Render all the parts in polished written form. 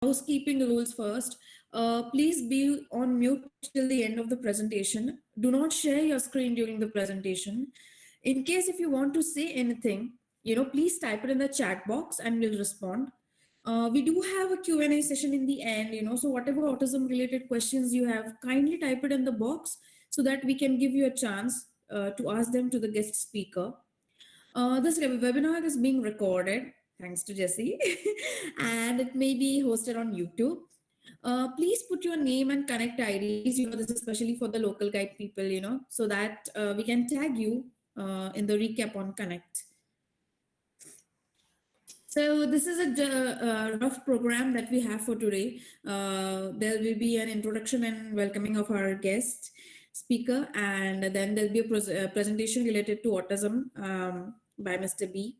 housekeeping rules first. Please be on mute till the end of the presentation. Do not share your screen during the presentation. In case if you want to say anything, please type it in the chat box and we'll respond. We do have a Q&A session in the end, so whatever autism related questions you have, kindly type it in the box so that we can give you a chance to ask them to the guest speaker. This webinar is being recorded, thanks to Jesse, and it may be hosted on YouTube. Please put your name and connect IDs. This is especially for the local guide people, so that we can tag you in the recap on Connect. So this is a rough program that we have for today. There will be an introduction and welcoming of our guest speaker, and then there'll be a presentation related to autism by Mr. B.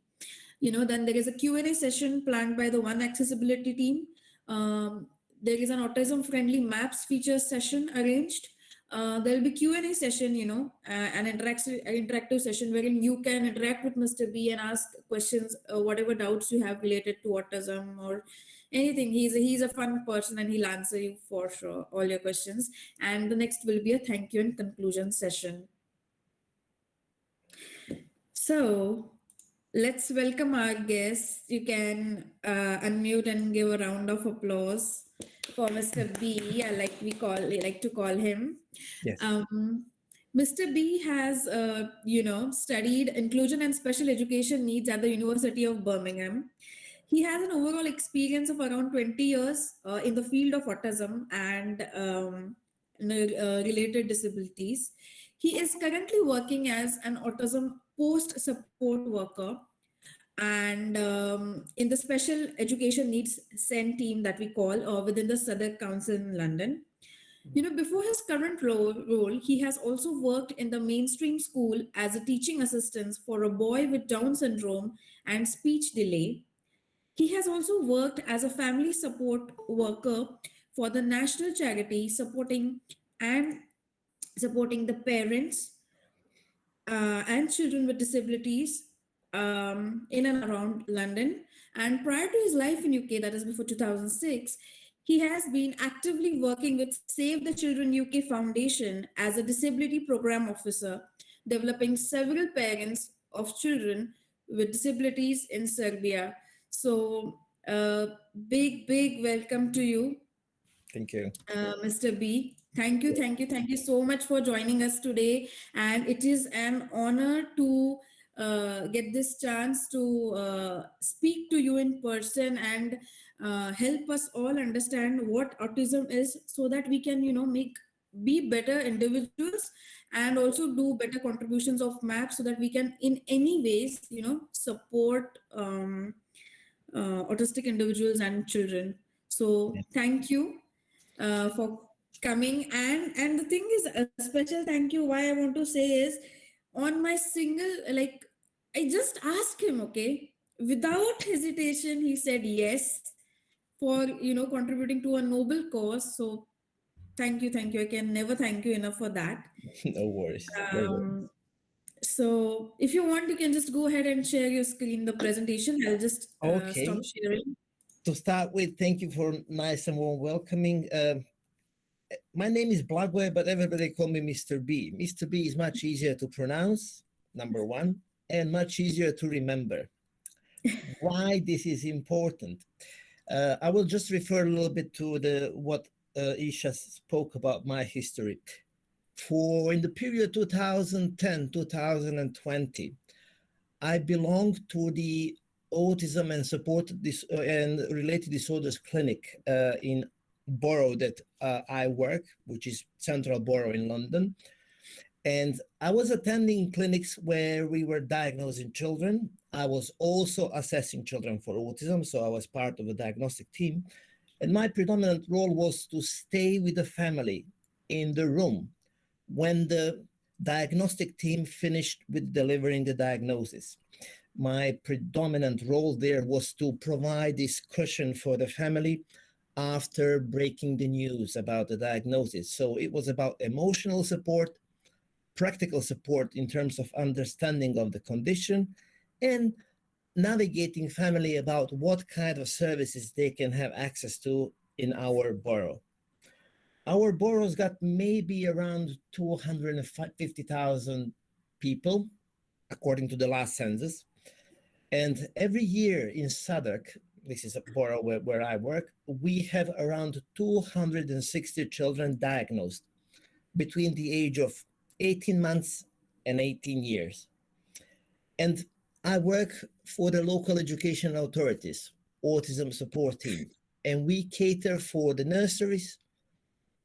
Then there is a Q&A session planned by the One Accessibility team. There is an autism-friendly maps features session arranged. There will be Q&A session, an interactive session wherein you can interact with Mr. B and ask questions, whatever doubts you have related to autism or anything. He's a fun person and he'll answer you for sure, all your questions. And the next will be a thank you and conclusion session. So let's welcome our guests. You can unmute and give a round of applause for Mr. B. I like to call him. Yes. Mr. B has, studied inclusion and special education needs at the University of Birmingham. He has an overall experience of around 20 years in the field of autism and related disabilities. He is currently working as an autism post-support worker and in the special education needs SEN team that we call within the Southwark Council in London. Before his current role, he has also worked in the mainstream school as a teaching assistant for a boy with Down syndrome and speech delay. He has also worked as a family support worker for the national charity supporting the parents and children with disabilities in and around London. And prior to his life in UK, that is before 2006, he has been actively working with Save the Children UK Foundation as a disability program officer, developing several parents of children with disabilities in Serbia. So big welcome to you. Thank you. Mr. B. Thank you so much for joining us today. And it is an honor to get this chance to speak to you in person and help us all understand what autism is so that we can, be better individuals and also do better contributions of MAP so that we can in any ways, support autistic individuals and children. So thank you for coming. And the thing is, a special thank you why I want to say is on my single, I just asked him, okay, without hesitation, he said yes for, contributing to a noble cause. So thank you. I can never thank you enough for that. No worries. So if you want, you can just go ahead and share your screen, the presentation. I'll just stop sharing. To start with, thank you for nice and warm welcoming. My name is Blagoje, but everybody call me Mr. B. Mr. B is much easier to pronounce, number one, and much easier to remember. Why this is important? I will just refer a little bit to what Isha spoke about my history. In the period 2010-2020, I belonged to the Autism and Related Disorders Clinic in borough that I work, which is Central Borough in London. And I was attending clinics where we were diagnosing children. I was also assessing children for autism, so I was part of the diagnostic team. And my predominant role was to stay with the family in the room when the diagnostic team finished with delivering the diagnosis. My predominant role there was to provide this cushion for the family after breaking the news about the diagnosis. So it was about emotional support, practical support in terms of understanding of the condition, and navigating family about what kind of services they can have access to in our borough. Our borough's got maybe around 250,000 people, according to the last census. And every year in Southwark, this is a borough where I work, we have around 260 children diagnosed between the age of 18 months and 18 years. And I work for the local education authorities, autism support team, and we cater for the nurseries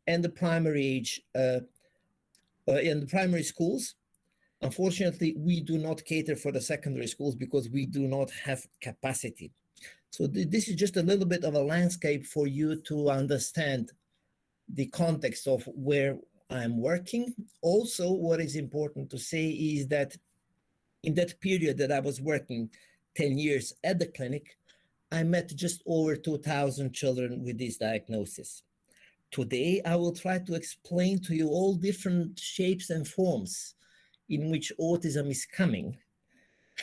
and the primary age in the primary schools. Unfortunately, we do not cater for the secondary schools because we do not have capacity. So this is just a little bit of a landscape for you to understand the context of where I'm working. Also, what is important to say is that in that period that I was working 10 years at the clinic, I met just over 2,000 children with this diagnosis. Today, I will try to explain to you all different shapes and forms in which autism is coming,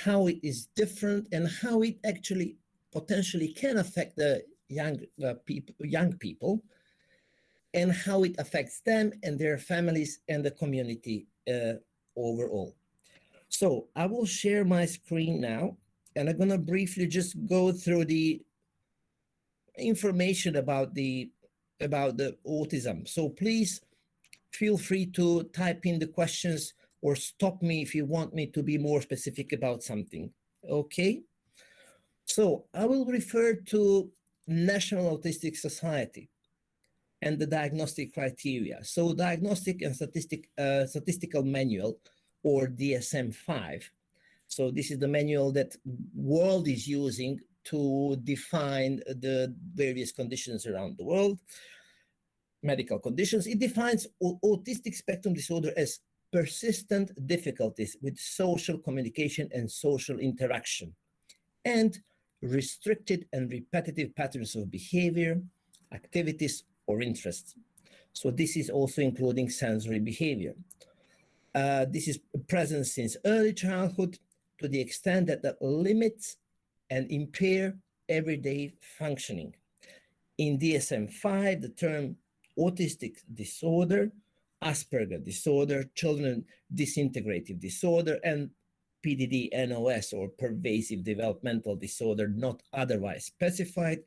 how it is different, and how it actually potentially can affect the young people, and how it affects them and their families and the community overall. So I will share my screen now, and I'm going to briefly just go through the information about the autism. So please feel free to type in the questions or stop me if you want me to be more specific about something. Okay? So I will refer to National Autistic Society and the Diagnostic Criteria. So Diagnostic and Statistical Manual, or DSM-5. So this is the manual that world is using to define the various conditions around the world, medical conditions. It defines autistic spectrum disorder as persistent difficulties with social communication and social interaction, and restricted and repetitive patterns of behavior, activities, or interests. So this is also including sensory behavior. This is present since early childhood to the extent that it limits and impair everyday functioning. In DSM-5, the term autistic disorder, Asperger disorder, children disintegrative disorder, and PDD-NOS, or pervasive developmental disorder, not otherwise specified.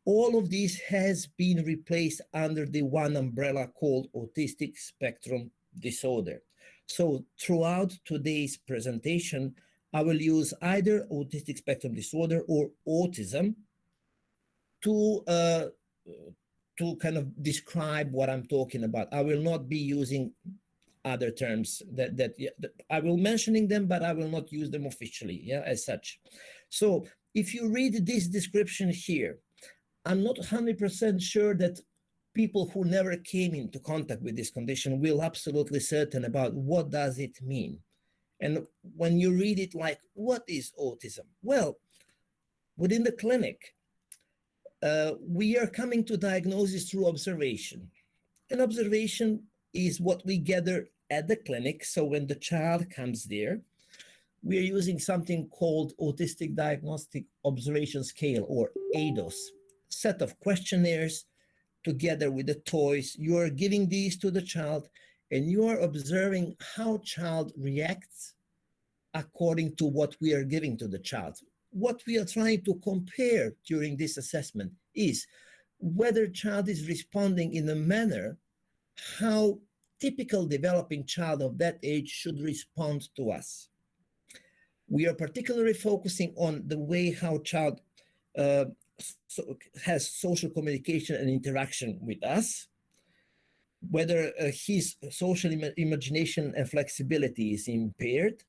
All of these has been replaced under the one umbrella called autistic spectrum disorder. So throughout today's presentation, I will use either autistic spectrum disorder or autism to kind of describe what I'm talking about. I will not be using other terms that I will mentioning them, but I will not use them officially, as such. So if you read this description here, I'm not 100% sure that people who never came into contact with this condition will absolutely certain about what does it mean. And when you read it like, what is autism? Well, within the clinic, we are coming to diagnosis through observation. And observation is what we gather at the clinic. So when the child comes there, we are using something called Autistic Diagnostic Observation Scale, or ADOS, set of questionnaires together with the toys. You are giving these to the child, and you are observing how child reacts according to what we are giving to the child. What we are trying to compare during this assessment is whether child is responding in a manner how typical developing child of that age should respond to us. We are particularly focusing on the way how child has social communication and interaction with us, whether his social imagination and flexibility is impaired,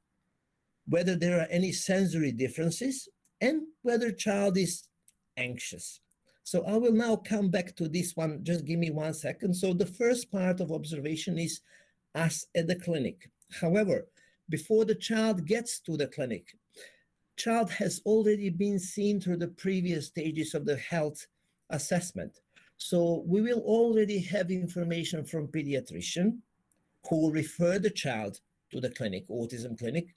whether there are any sensory differences, and whether child is anxious. So I will now come back to this one. Just give me 1 second. So the first part of observation is us at the clinic. However, before the child gets to the clinic, child has already been seen through the previous stages of the health assessment. So we will already have information from pediatrician who will refer the child to the clinic, autism clinic.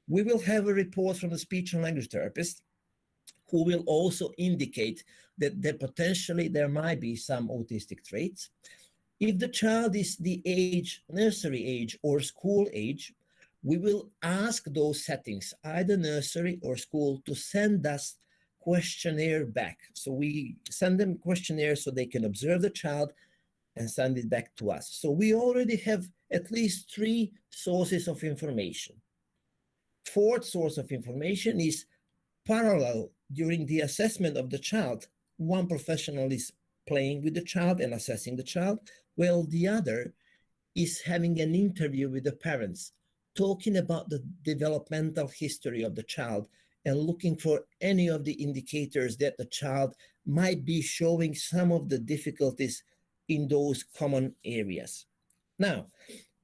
We will have a report from the speech and language therapist. who will also indicate that potentially there might be some autistic traits. If the child is the age, nursery age or school age, we will ask those settings, either nursery or school, to send us questionnaire back. So we send them questionnaire so they can observe the child and send it back to us. So we already have at least 3 sources of information. Fourth source of information is parallel during the assessment of the child. One professional is playing with the child and assessing the child, while the other is having an interview with the parents, talking about the developmental history of the child and looking for any of the indicators that the child might be showing some of the difficulties in those common areas. Now,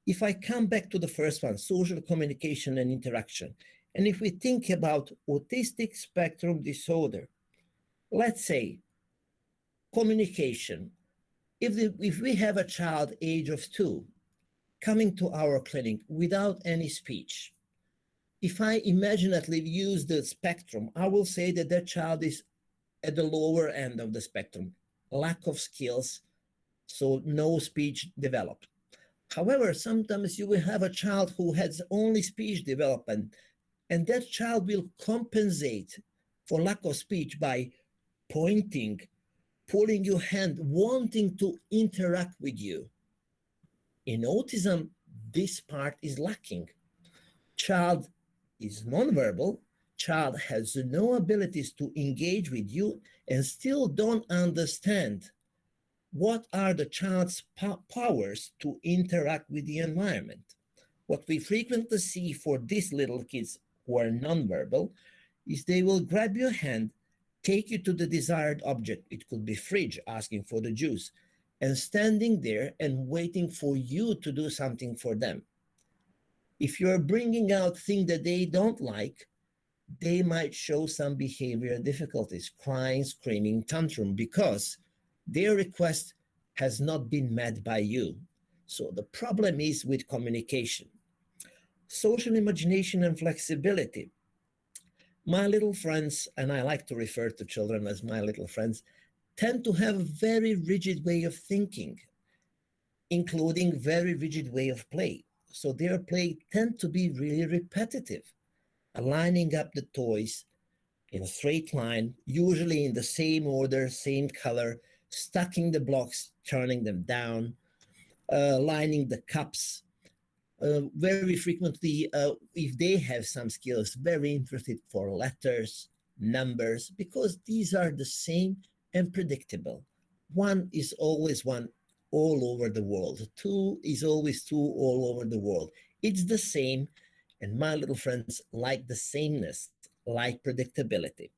if I come back to the first one, social communication and interaction, and if we think about autistic spectrum disorder, let's say communication. If we have a child age of 2 coming to our clinic without any speech, if I imaginatively use the spectrum, I will say that that child is at the lower end of the spectrum, lack of skills, so no speech developed. However, sometimes you will have a child who has only speech development, and that child will compensate for lack of speech by pointing, pulling your hand, wanting to interact with you. In autism, this part is lacking. Child is nonverbal, child has no abilities to engage with you and still don't understand what are the child's powers to interact with the environment. What we frequently see for these little kids who are nonverbal is they will grab your hand, take you to the desired object. It could be fridge, asking for the juice, and standing there and waiting for you to do something for them. If you're bringing out things that they don't like, they might show some behavior difficulties, crying, screaming, tantrum, because their request has not been met by you. So the problem is with communication. Social imagination and flexibility. My little friends, and I like to refer to children as my little friends, tend to have a very rigid way of thinking, including very rigid way of play. So their play tend to be really repetitive, lining up the toys in a straight line, usually in the same order, same color, stacking the blocks, turning them down, lining the cups. Very frequently, if they have some skills, very interested for letters, numbers, because these are the same and predictable. One is always one all over the world. Two is always two all over the world. It's the same, and my little friends like the sameness, like predictability.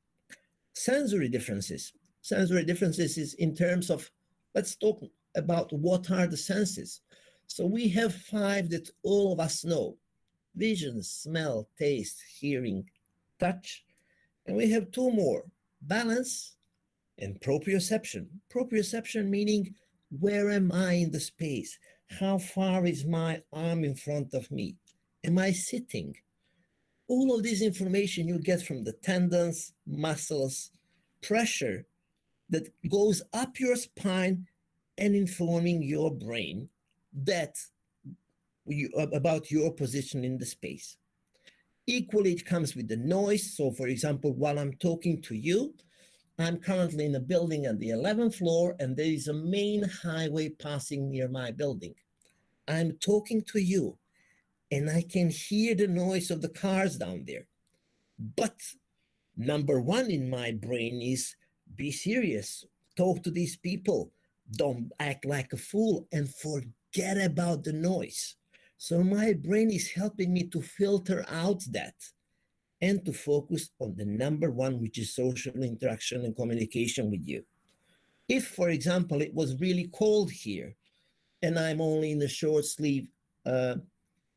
Sensory differences. Sensory differences is in terms of, let's talk about what are the senses. So we have 5 that all of us know: vision, smell, taste, hearing, touch. And we have 2 more: balance and proprioception. Proprioception meaning, where am I in the space? How far is my arm in front of me? Am I sitting? All of this information you get from the tendons, muscles, pressure that goes up your spine and informing your brain that about your position in the space. Equally, it comes with the noise. So, for example, while I'm talking to you, I'm currently in a building on the 11th floor, and there is a main highway passing near my building. I'm talking to you, and I can hear the noise of the cars down there. But number one in my brain is, be serious, talk to these people, don't act like a fool, and forget about the noise. So my brain is helping me to filter out that and to focus on the number one, which is social interaction and communication with you. If, for example, it was really cold here and I'm only in a short sleeve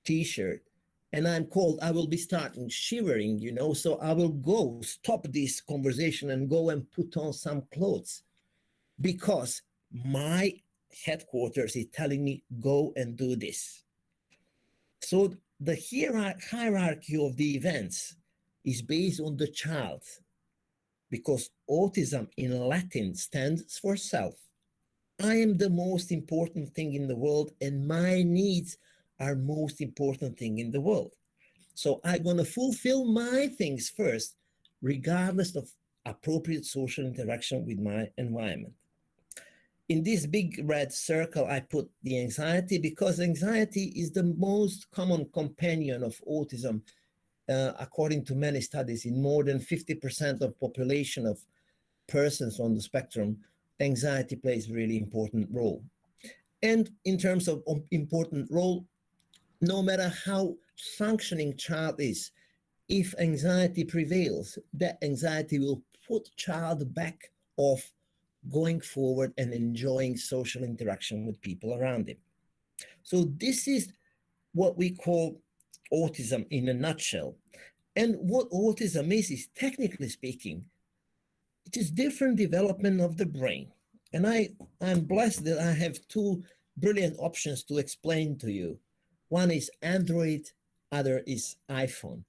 t-shirt and I'm cold, I will be starting shivering, so I will go stop this conversation and go and put on some clothes because my headquarters is telling me, go and do this. So the hierarchy of the events is based on the child. because autism in Latin stands for self. I am the most important thing in the world, and my needs are most important thing in the world. So I'm going to fulfill my things first, regardless of appropriate social interaction with my environment. In this big red circle, I put the anxiety because anxiety is the most common companion of autism. According to many studies, in more than 50% of population of persons on the spectrum, anxiety plays a really important role. And in terms of important role, no matter how functioning child is, if anxiety prevails, that anxiety will put child back off going forward and enjoying social interaction with people around him. So this is what we call autism in a nutshell. And what autism is technically speaking, it is different development of the brain. And I'm blessed that I have two brilliant options to explain to you. One is Android, other is iPhone.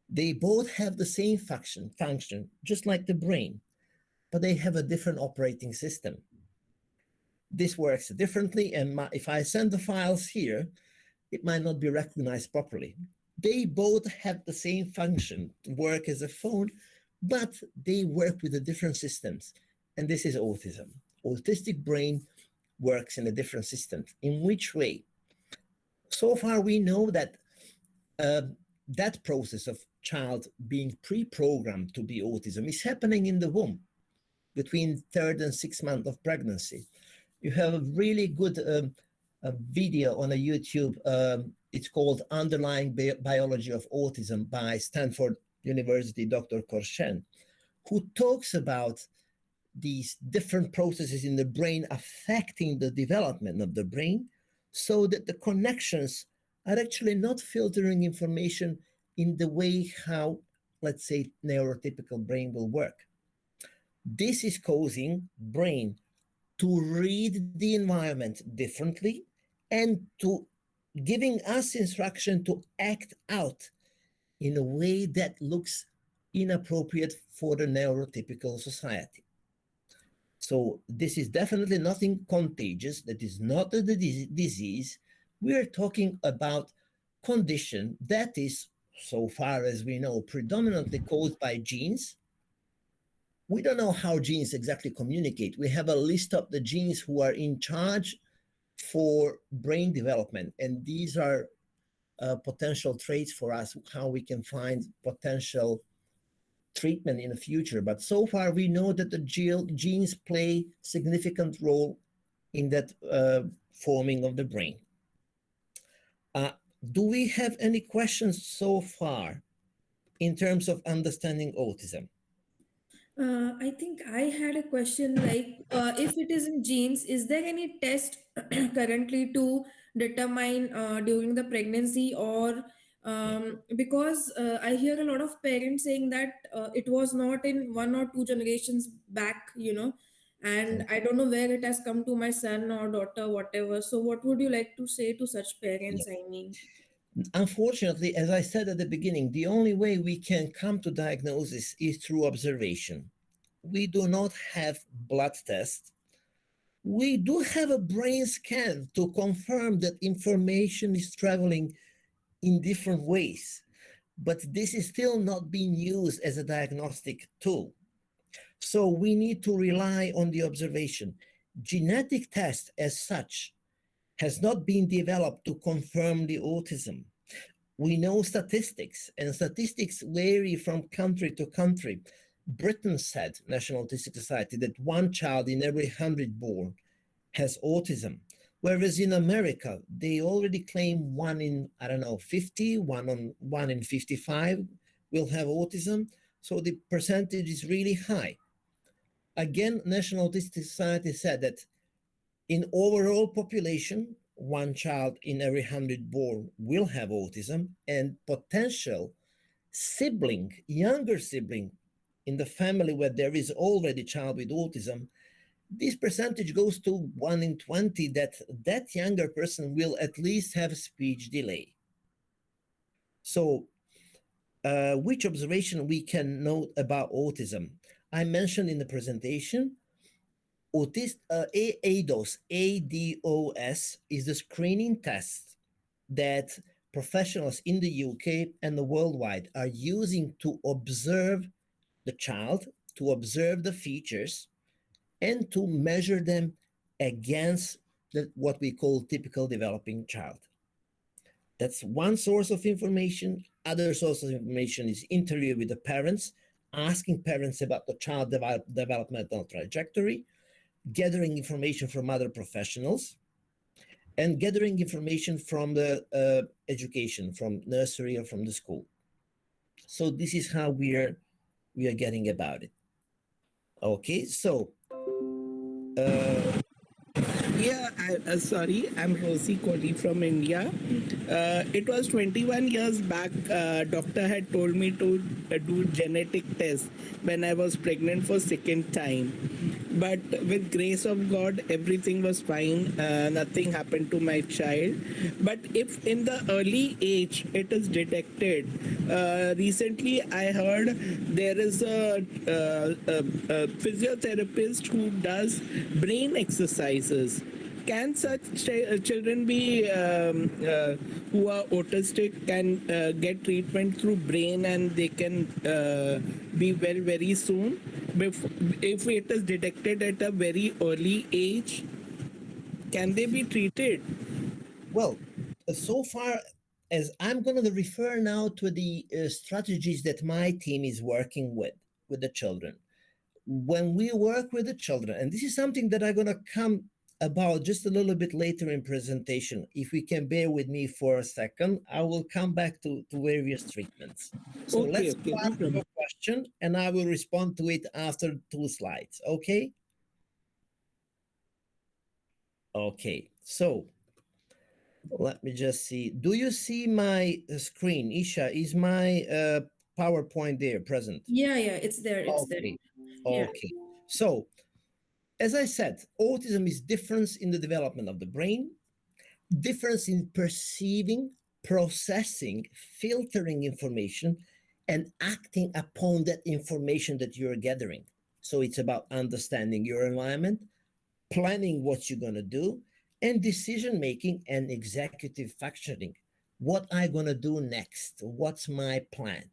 They both have the same function, just like the brain, but they have a different operating system. This works differently, and if I send the files here, it might not be recognized properly. They both have the same function to work as a phone, but they work with the different systems. And this is autism. Autistic brain works in a different system. In which way? So far, we know that that process of child being pre-programmed to be autism is happening in the womb between third and 6th month of pregnancy. You have a really good a video on a YouTube. It's called Underlying Biology of Autism by Stanford University, Dr. Korshen, who talks about these different processes in the brain affecting the development of the brain so that the connections are actually not filtering information in the way how, let's say, neurotypical brain will work. This is causing brain to read the environment differently and to giving us instruction to act out in a way that looks inappropriate for the neurotypical society. So this is definitely nothing contagious. That is not a disease. We are talking about condition that is, so far as we know, predominantly caused by genes. We don't know how genes exactly communicate. We have a list of the genes who are in charge for brain development, and these are potential traits for us, how we can find potential treatment in the future. But so far, we know that the genes play significant role in that forming of the brain. Do we have any questions so far in terms of understanding autism? I think I had a question like, if it is in genes, is there any test currently to determine during the pregnancy, or because I hear a lot of parents saying that it was not in 1 or 2 generations back, and I don't know where it has come to my son or daughter, whatever. So, what would you like to say to such Yeah. parents? I mean, Unfortunately, as I said at the beginning, the only way we can come to diagnosis is through observation. We do not have blood tests. We do have a brain scan to confirm that information is traveling in different ways, but this is still not being used as a diagnostic tool. So we need to rely on the observation. Genetic test as such has not been developed to confirm the autism. We know statistics, and statistics vary from country to country. Britain said, National Autistic Society, that 1 child in every 100 born has autism. Whereas in America, they already claim 1 in, 50, 1 in 55 will have autism. So the percentage is really high. Again, National Autistic Society said that in overall population, 1 child in every 100 born will have autism, and potential sibling, younger sibling in the family where there is already a child with autism, this percentage goes to 1 in 20 that younger person will at least have a speech delay. So which observation we can note about autism? I mentioned in the presentation, ADOS is the screening test that professionals in the UK and the worldwide are using to observe the child, to observe the features, and to measure them against what we call typical developing child. That's one source of information. Other source of information is interview with the parents, asking parents about the child developmental trajectory, gathering information from other professionals, and gathering information from the education, from nursery or from the school. So this is how we are getting about it. Okay, so uh, Yeah, sorry, I'm Rosie Kodi from India. It was 21 years back. Doctor had told me to do genetic test when I was pregnant for second time. But with grace of God, everything was fine. Nothing happened to my child. But if in the early age it is detected, recently I heard there is a physiotherapist who does brain exercises. Can such children be who are autistic can get treatment through brain and they can be well very soon if it is detected at a very early age? Can they be treated? well, so far as I'm going to refer now to the strategies that my team is working with the children. When we work with the children, and this is something that I'm going to come about just a little bit later in presentation. If we can bear with me for a second, I will come back to various treatments. So Okay, let's okay, start no with problem. your question, and I will respond to it after 2 slides. Okay? Okay. So let me just see. Do you see my screen, Isha? Is my PowerPoint there present? Yeah, yeah, it's there. It's there. Okay. Yeah. Okay. So as I said, autism is difference in the development of the brain, difference in perceiving, processing, filtering information, and acting upon that information that you're gathering. So it's about understanding your environment, planning what you're going to do, and decision making and executive functioning. What I going to do next? What's my plan?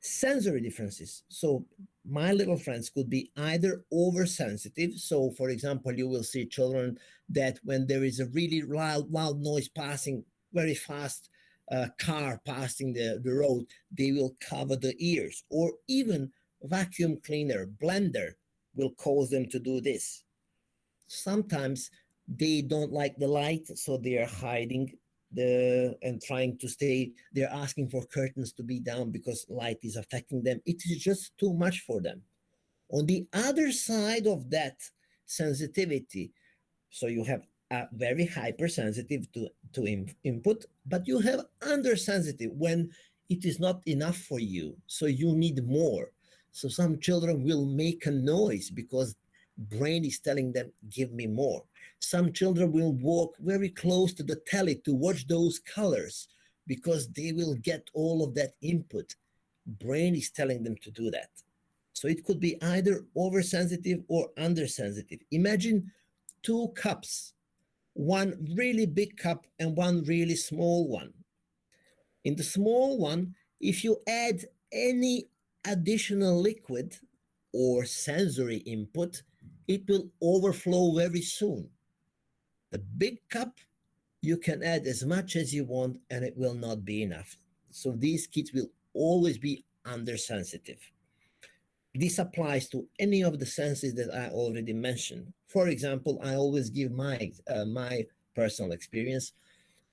Sensory differences. So my little friends could be either oversensitive. So, for example, you will see children that when there is a really loud noise passing very fast, car passing the road, they will cover the ears, or even vacuum cleaner, blender will cause them to do this. Sometimes they don't like the light, so they are hiding the and trying to stay. They're asking for curtains to be down because light is affecting them. It is just too much for them. On the other side of that sensitivity, so you have a very hypersensitive to input, but you have undersensitive when it is not enough for you, so you need more. So some children will make a noise because brain is telling them give me more. Some children will walk very close to the telly to watch those colors because they will get all of that input. Brain is telling them to do that. So it could be either oversensitive or undersensitive. Imagine two cups, one really big cup and one really small one. In the small one, if you add any additional liquid or sensory input, it will overflow very soon. The big cup, you can add as much as you want and it will not be enough. So these kids will always be undersensitive. This applies to any of the senses that I already mentioned. For example, I always give my personal experience.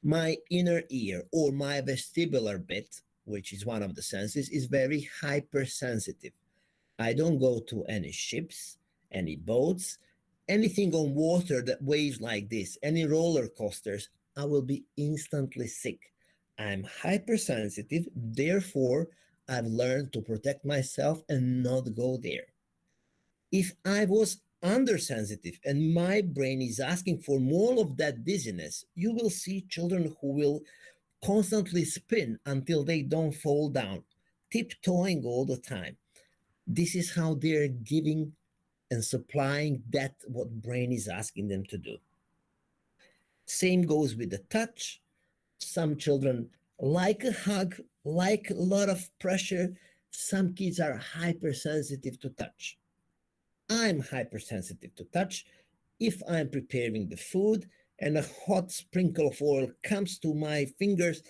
My inner ear or my vestibular bit, which is one of the senses, is very hypersensitive. I don't go to any ships, any boats, anything on water that waves like this, any roller coasters, I will be instantly sick. I'm hypersensitive, therefore, I've learned to protect myself and not go there. If I was undersensitive and my brain is asking for more of that dizziness, you will see children who will constantly spin until they don't fall down, tiptoeing all the time. This is how they're giving and supplying that what brain is asking them to do. Same goes with the touch. Some children like a hug, like a lot of pressure. Some kids are hypersensitive to touch. I'm hypersensitive to touch. If I'm preparing the food and a hot sprinkle of oil comes to my fingers,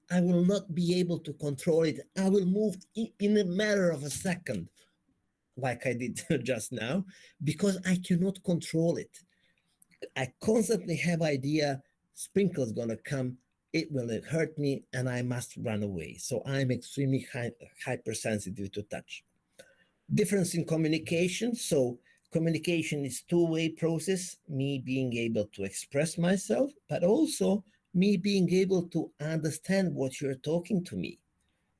I will not be able to control it. I will move in a matter of a second, like I did just now, because I cannot control it. I constantly have idea sprinkle's gonna come, it will hurt me, and I must run away. So I'm extremely hypersensitive to touch. Difference in communication. So communication is two-way process, me being able to express myself, but also me being able to understand what you're talking to me.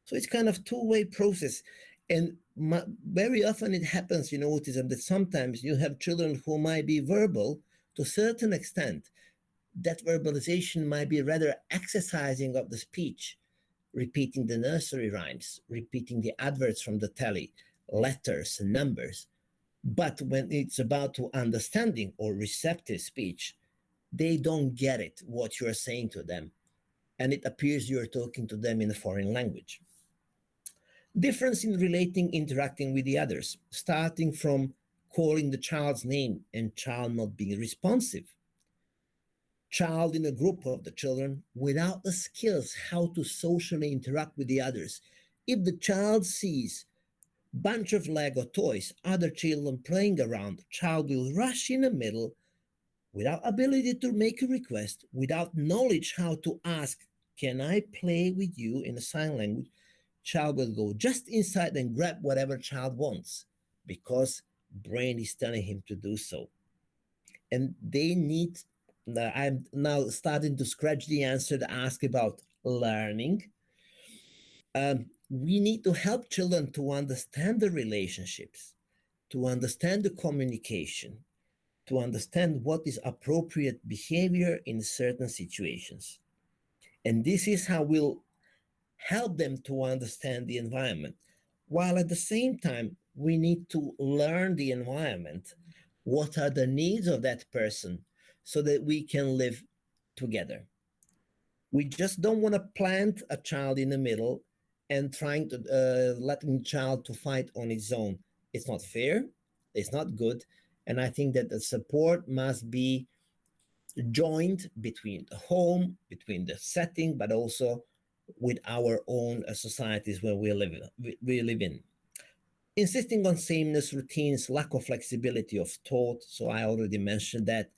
So it's kind of two-way process. And very often it happens in autism that sometimes you have children who might be verbal to a certain extent. That verbalization might be rather exercising of the speech, repeating the nursery rhymes, repeating the adverts from the telly, letters and numbers. But when it's about to understanding or receptive speech, they don't get it, what you're saying to them. And it appears you're talking to them in a foreign language. Difference in relating, interacting with the others, starting from calling the child's name and child not being responsive. Child in a group of the children without the skills how to socially interact with the others. If the child sees bunch of Lego toys, other children playing around, child will rush in the middle without ability to make a request, without knowledge how to ask, can I play with you in a sign language? Child will go just inside and grab whatever child wants because brain is telling him to do so. And they need, I'm now starting to scratch the answer to ask about learning. We need to help children to understand the relationships, to understand the communication, to understand what is appropriate behavior in certain situations. And this is how we'll help them to understand the environment. While at the same time, we need to learn the environment. What are the needs of that person so that we can live together? We just don't want to plant a child in the middle and trying to letting the child to fight on its own. It's not fair. It's not good. And I think that the support must be joined between the home, between the setting, but also with our own societies where we live in. Insisting on sameness, routines, lack of flexibility of thought. So I already mentioned that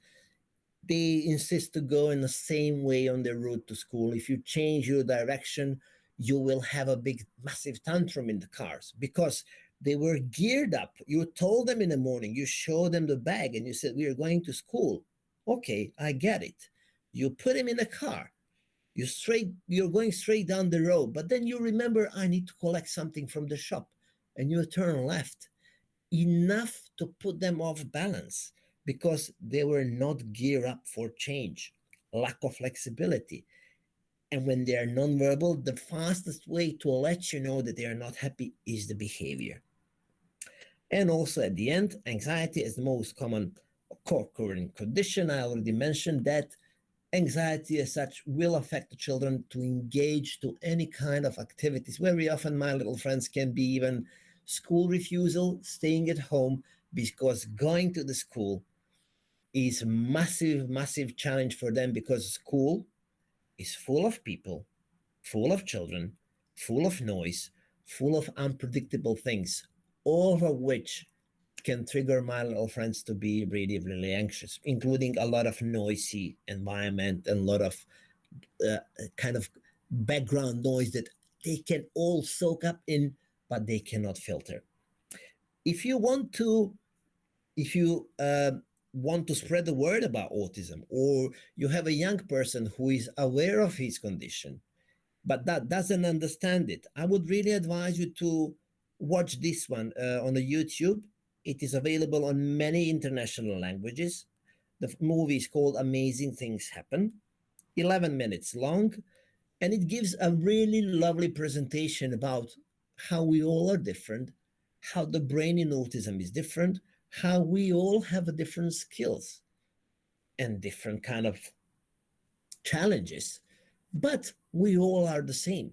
they insist to go in the same way on their route to school. If you change your direction, you will have a big, massive tantrum in the cars because they were geared up. You told them in the morning, you showed them the bag, and you said, we are going to school. Okay, I get it. You put him in the car. You're going straight down the road, but then you remember, I need to collect something from the shop, and you turn left. Enough to put them off balance because they were not geared up for change, lack of flexibility. And when they are nonverbal, the fastest way to let you know that they are not happy is the behavior. And also at the end, anxiety is the most common co-occurring condition. I already mentioned that anxiety as such will affect the children to engage to any kind of activities. Very often my little friends can be even school refusal, staying at home, because going to the school is a massive challenge for them because school is full of people, full of children, full of noise, full of unpredictable things, all of which can trigger my little friends to be really anxious, including a lot of noisy environment and a lot of uh, kind of background noise that they can all soak up in, but they cannot filter. If you want to, if you want to spread the word about autism, or you have a young person who is aware of his condition, but that doesn't understand it, I would really advise you to watch this one on the YouTube. It is available on many international languages. The movie is called Amazing Things Happen, 11 minutes long, and it gives a really lovely presentation about how we all are different, how the brain in autism is different, how we all have a different skills and different kind of challenges, but we all are the same.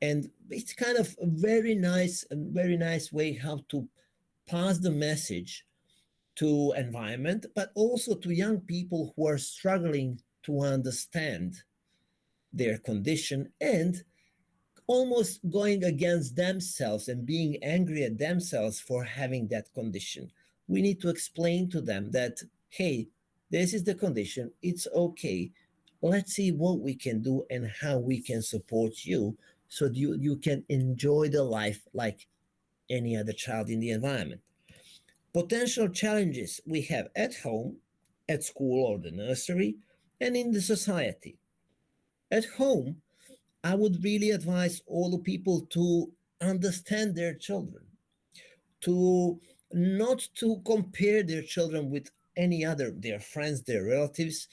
And it's kind of a very nice way how to pass the message to environment, but also to young people who are struggling to understand their condition and almost going against themselves and being angry at themselves for having that condition. We need to explain to them that, hey, this is the condition, it's okay. Let's see what we can do and how we can support you so that you can enjoy the life like any other child in the environment. Potential challenges we have at home, at school or the nursery, and in the society. At home, I would really advise all the people to understand their children, to not to compare their children with any other, their friends, their relatives.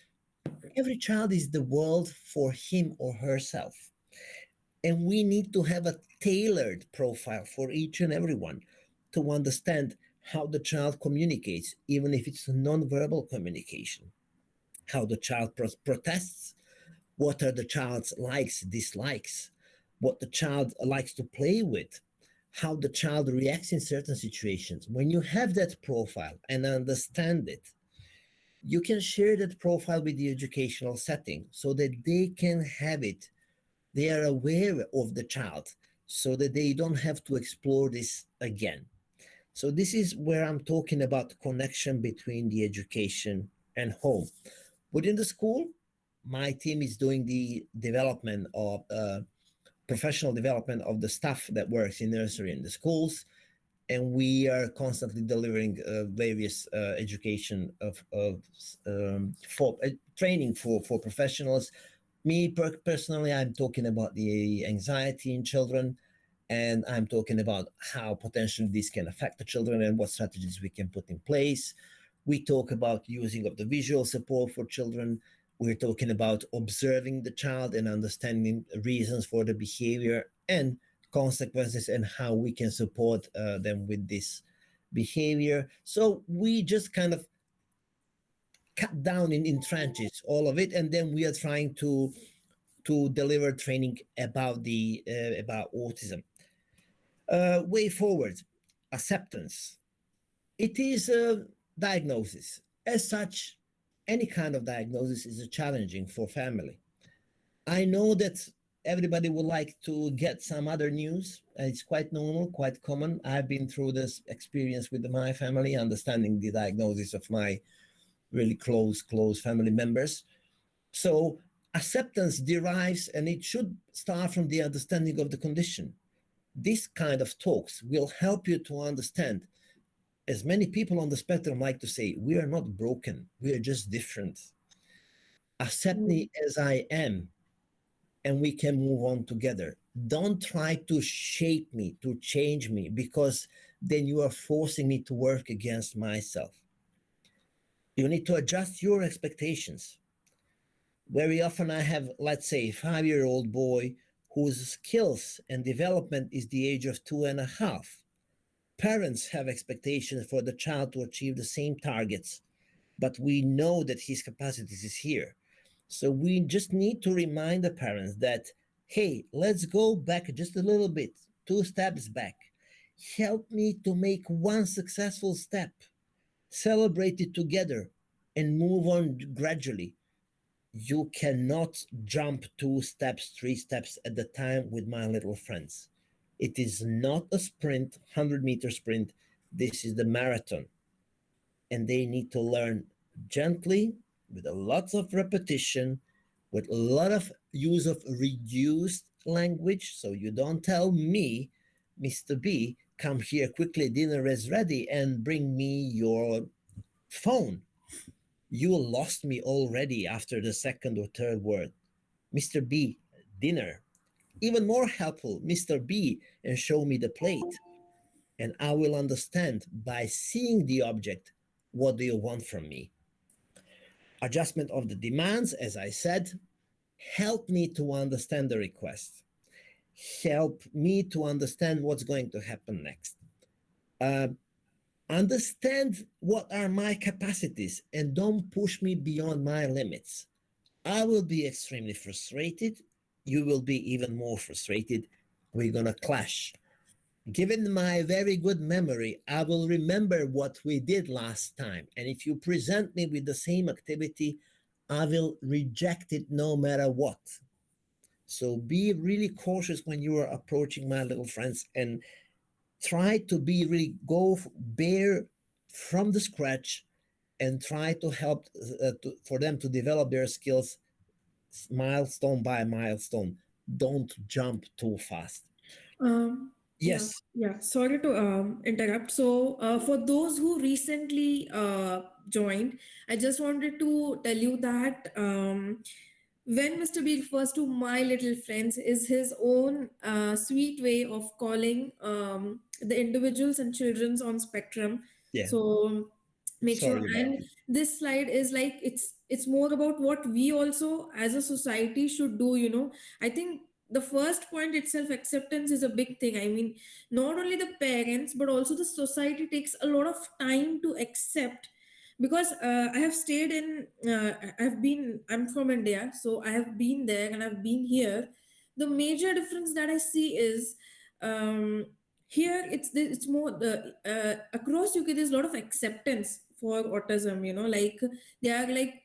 Every child is the world for him or herself. And we need to have a tailored profile for each and every one to understand how the child communicates, even if it's nonverbal communication, how the child protests, what are the child's likes, dislikes, what the child likes to play with, how the child reacts in certain situations. When you have that profile and understand it, you can share that profile with the educational setting so that they can have it. They are aware of the child so that they don't have to explore this again. So this is where I'm talking about connection between the education and home. Within the school, my team is doing the development of professional development of the staff that works in nursery and the schools, and we are constantly delivering various education for training for professionals. Me personally, I'm talking about the anxiety in children, and I'm talking about how potentially this can affect the children and what strategies we can put in place. We talk about using of the visual support for children. We're talking about observing the child and understanding reasons for the behavior and consequences and how we can support them with this behavior. So we just kind of cut down in trenches all of it, and then we are trying to deliver training about the about autism. Way forward, acceptance. It is a diagnosis. As such, any kind of diagnosis is challenging for family. I know that everybody would like to get some other news. It's quite normal, quite common. I've been through this experience with my family, understanding the diagnosis of my really close family members. So acceptance derives, and it should start from the understanding of the condition. This kind of talks will help you to understand. As many people on the spectrum like to say, we are not broken, we are just different. Accept me as I am, and we can move on together. Don't try to shape me, to change me, because then you are forcing me to work against myself. You need to adjust your expectations. Very often I have, let's say, a 5-year-old boy whose skills and development is the age of 2.5. Parents have expectations for the child to achieve the same targets, but we know that his capacities is here. So we just need to remind the parents that, hey, let's go back just a little bit, 2 steps back. Help me to make one successful step, celebrate it together, and move on gradually. You cannot jump 2 steps, 3 steps at a time with my little friends. It is not a sprint, 100-meter sprint. This is the marathon. And they need to learn gently, with a lot of repetition, with a lot of use of reduced language. So you don't tell me, Mr. B, come here quickly, dinner is ready, and bring me your phone. You lost me already after the second or third word. Mr. B, dinner. Even more helpful, Mr. B, and show me the plate. And I will understand by seeing the object, what do you want from me? Adjustment of the demands, as I said, help me to understand the request. Help me to understand what's going to happen next. Uh, Understand what are my capacities and don't push me beyond my limits. I will be extremely frustrated. You will be even more frustrated. We're gonna clash. Given my very good memory, I will remember what we did last time. And if you present me with the same activity, I will reject it no matter what. So be really cautious when you are approaching my little friends and try to be really bare from the scratch and try to help for them to develop their skills milestone by milestone. Don't jump too fast. Yeah, Yes. yeah. Sorry to interrupt. So, for those who recently joined, I just wanted to tell you that when Mr. B refers to my little friends, is his own sweet way of calling the individuals and childrens on spectrum. Yeah. So make sure, Sorry about and this slide is like it's more about what we also as a society should do. I think the first point itself, acceptance, is a big thing. I mean, not only the parents but also the society takes a lot of time to accept, because I have stayed in I'm from India, so I have been there and I've been here. The major difference that I see is, um, here it's more the across UK there's a lot of acceptance for autism. Like they are like,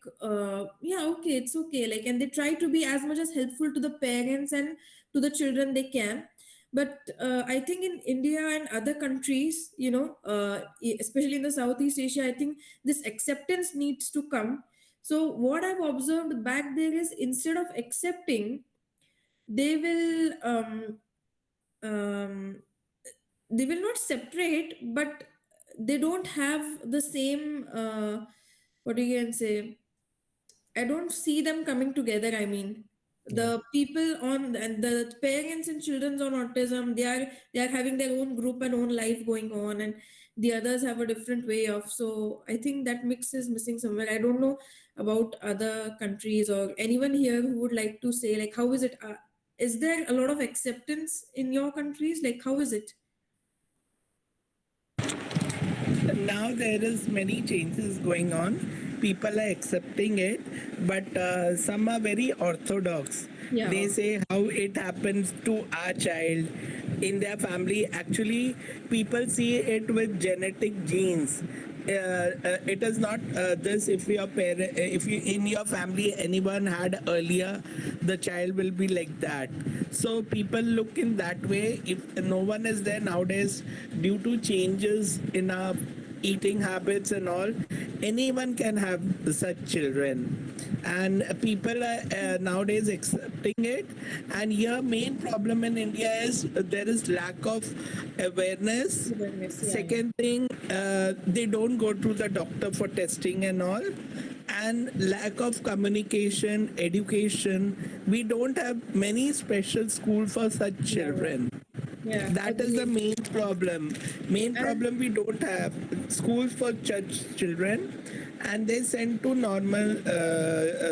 yeah, okay, it's okay, like, and they try to be as much as helpful to the parents and to the children they can. But I think in India and other countries, especially in the Southeast Asia, I think this acceptance needs to come. So what I've observed back there is, instead of accepting, they will um, they will not separate, but they don't have the same what do you can say, I don't see them coming together. I mean, yeah. the people on and the parents and children on autism, they are having their own group and own life going on, and the others have a different way of. So I think that mix is missing somewhere. I don't know about other countries or anyone here who would like to say, like, how is it? Is there a lot of acceptance in your countries? Like, how is it? Now there is many changes going on. People are accepting it, but some are very orthodox. Yeah. They say how it happens to our child in their family. Actually, people see it with genetic genes. It is not this, if your parent, if you in your family anyone had earlier, the child will be like that. So people look in that way. If no one is there nowadays, due to changes in our eating habits and all, anyone can have such children, and people are nowadays accepting it. And here main problem in India is there is lack of awareness. Awareness, yeah. Second thing, they don't go to the doctor for testing and all, and lack of communication, education. We don't have many special school for such Yeah, children. yeah, That is the agreed. main problem. Main And problem, we don't have schools for church children, and they send to normal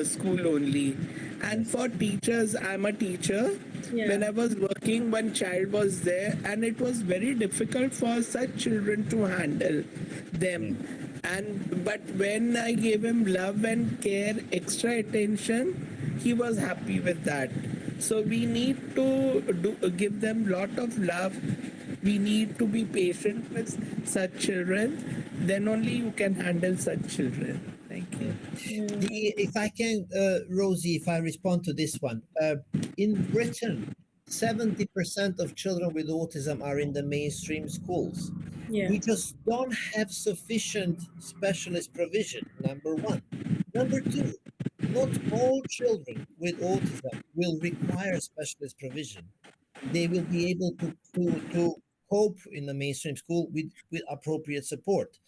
school only. And Yes. for teachers, I'm a teacher. When yeah, I was working, one child was there, and it was very difficult for such children to handle Yeah. them. And but when I gave him love and care, extra attention, he was happy with that. So we need to give them lot of love. We need to be patient with such children. Then only you can handle such children. Thank Yeah. you. yeah, If I can, Rosie, if I respond to this one, in Britain, 70% of children with autism are in the mainstream schools. yeah, We just don't have sufficient specialist provision, number one. Number two, not all children with autism will require specialist provision. They will be able to cope in the mainstream school with appropriate support.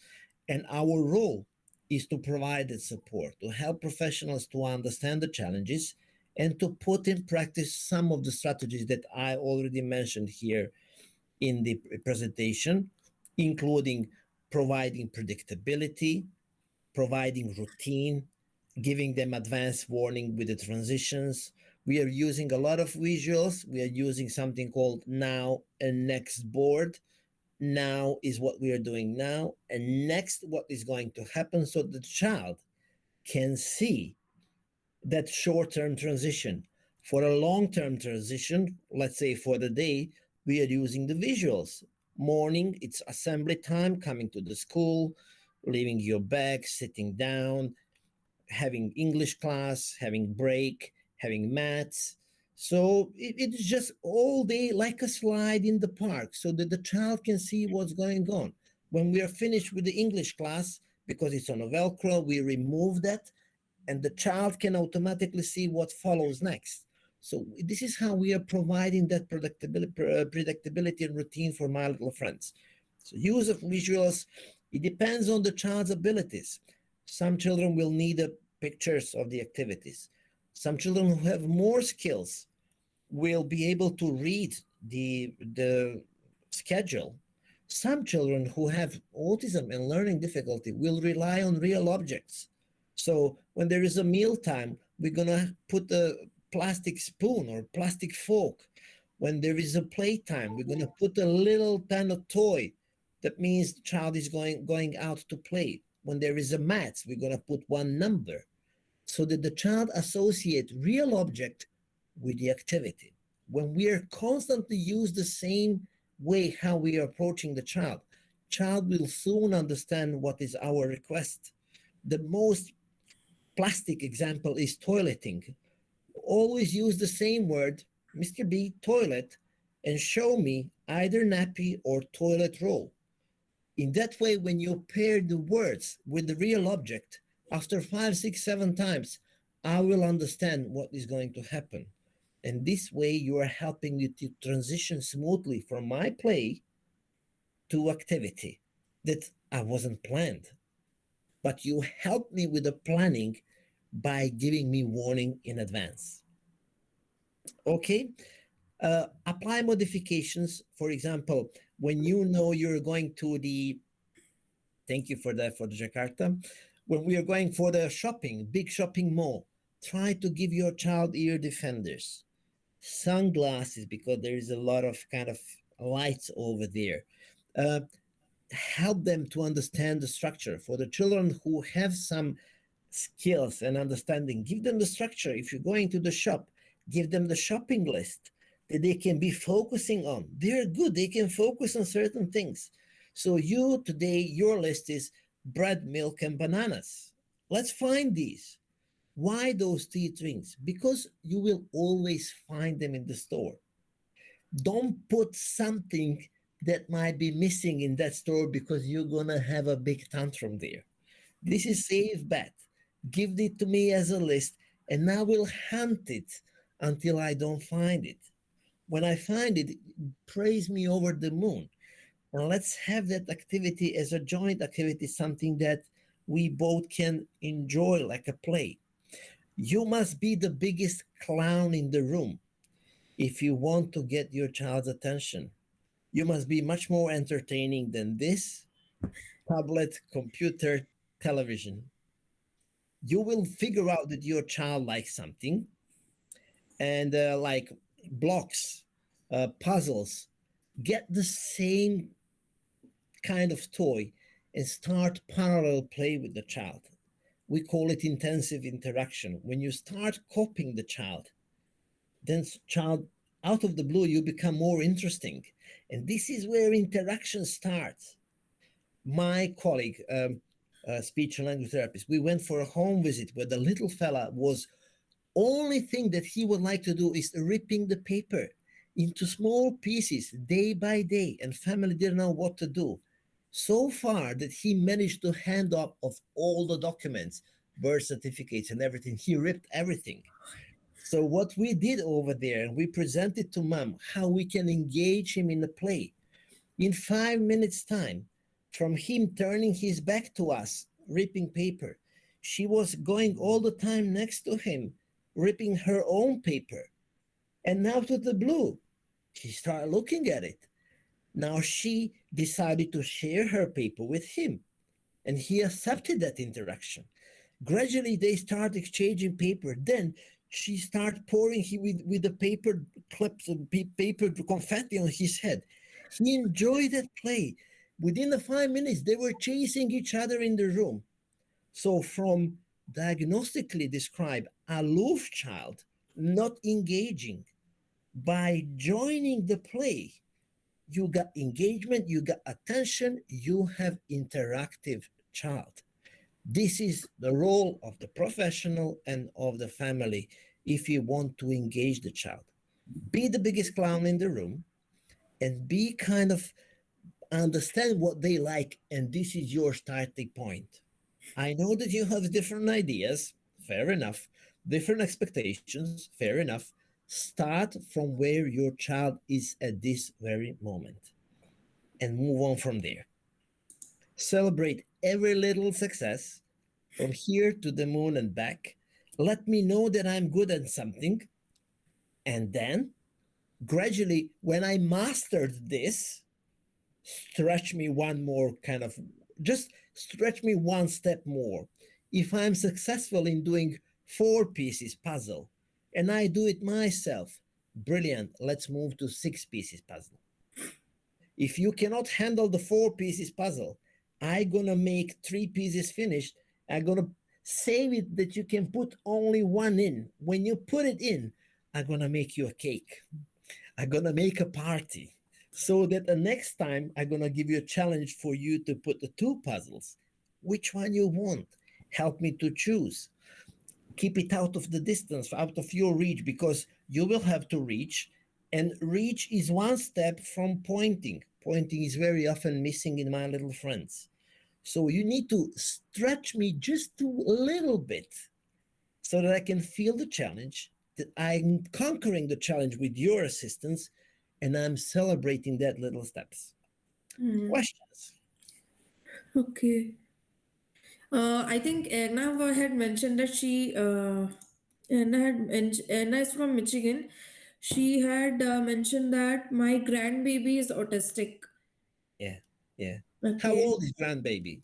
And our role is to provide that support, to help professionals to understand the challenges and to put in practice some of the strategies that I already mentioned here in the presentation, including providing predictability, providing routine, giving them advance warning with the transitions. We are using a lot of visuals. We are using something called now and next board. now is what we are doing now, and next what is going to happen, so the child can see that short-term transition. For a long-term transition, let's say for the day, we are using the visuals. Morning, it's assembly time, coming to the school, leaving your bag, sitting down, having English class, having break, having maths. So it's just all day like a slide in the park, so that the child can see what's going on. When we are finished with the English class, because it's on a Velcro, we remove that, and the child can automatically see what follows next. So this is how we are providing that predictability and routine for my little friends. So use of visuals, it depends on the child's abilities. Some children will need pictures of the activities. Some children who have more skills will be able to read the schedule. Some children who have autism and learning difficulty will rely on real objects. So when there is a meal time, we're gonna put a plastic spoon or plastic fork. When there is a playtime, we're gonna put a little kind of toy. That means the child is going out to play. When there is a math, we're gonna put one number, so that the child associate real object with the activity. When we are constantly use the same way how we are approaching the child will soon understand what is our request. The most plastic example is toileting. Always use the same word, Mr. B, toilet, and show me either nappy or toilet roll. In that way, when you pair the words with the real object, after 5, 6, 7 times, I will understand what is going to happen. And this way, you are helping me to transition smoothly from my play to activity that I wasn't planned. But you help me with the planning by giving me warning in advance. Okay? Apply modifications. For example, when you know you're going to the, thank you for that, for the Jakarta. When we are going for the shopping, big shopping mall, try to give your child ear defenders, sunglasses, because there is a lot of kind of lights over there. Uh, Help them to understand the structure. For the children who have some skills and understanding, give them the structure. If you're going to the shop, give them the shopping list that they can be focusing on. They're good, they can focus on certain things. So you today, your list is bread, milk, and bananas. Let's find these. Why those 3 things? Because you will always find them in the store. Don't put something that might be missing in that store because you're gonna have a big tantrum there. This is safe bet. Give it to me as a list, and I will hunt it until I don't find it. When I find it, praise me over the moon. And let's have that activity as a joint activity, something that we both can enjoy like a play. You must be the biggest clown in the room if you want to get your child's attention. You must be much more entertaining than this tablet, computer, television. You will figure out that your child likes something, and like blocks, puzzles, get the same kind of toy and start parallel play with the child. We call it intensive interaction. When you start copying the child, then child, out of the blue, you become more interesting. And this is where interaction starts. My colleague, speech and language therapist, we went for a home visit where the little fella was, only thing that he would like to do is ripping the paper into small pieces day by day, and family didn't know what to do. So far that he managed to hand up of all the documents, birth certificates and everything. He ripped everything. So what we did over there, and we presented to mom how we can engage him in the play. In 5 minutes time, from him turning his back to us, ripping paper, she was going all the time next to him, ripping her own paper. And now to the blue, she started looking at it. Now she decided to share her paper with him, and he accepted that interaction. Gradually, they start exchanging paper. Then she started pouring him with the paper clips and paper confetti on his head. He enjoyed that play. Within the 5 minutes, they were chasing each other in the room. So, from diagnostically described aloof child, not engaging, by joining the play, you got engagement, you got attention, you have interactive child. This is the role of the professional and of the family if you want to engage the child. Be the biggest clown in the room and be kind of understand what they like, and this is your starting point. I know that you have different ideas, fair enough, different expectations, fair enough. Start from where your child is at this very moment and move on from there. Celebrate every little success from here to the moon and back. Let me know that I'm good at something. And then, gradually, when I mastered this, stretch me one more kind of, just stretch me one step more. If I'm successful in doing 4 pieces puzzle and I do it myself, brilliant, let's move to 6 pieces puzzle. If you cannot handle the 4 pieces puzzle, I'm gonna make 3 pieces finished. I'm gonna save it that you can put only one in. When you put it in, I'm gonna make you a cake. I'm gonna make a party so that the next time I'm gonna give you a challenge for you to put the 2 puzzles. Which one you want? Help me to choose. Keep it out of the distance, out of your reach, because you will have to reach, and reach is one step from pointing. Pointing is very often missing in my little friends. So you need to stretch me just a little bit so that I can feel the challenge, that I'm conquering the challenge with your assistance, and I'm celebrating that little steps. Questions? Okay. I think Anna had mentioned that Anna is from Michigan. She had mentioned that my grandbaby is autistic. Yeah, yeah. How Okay. old is grandbaby?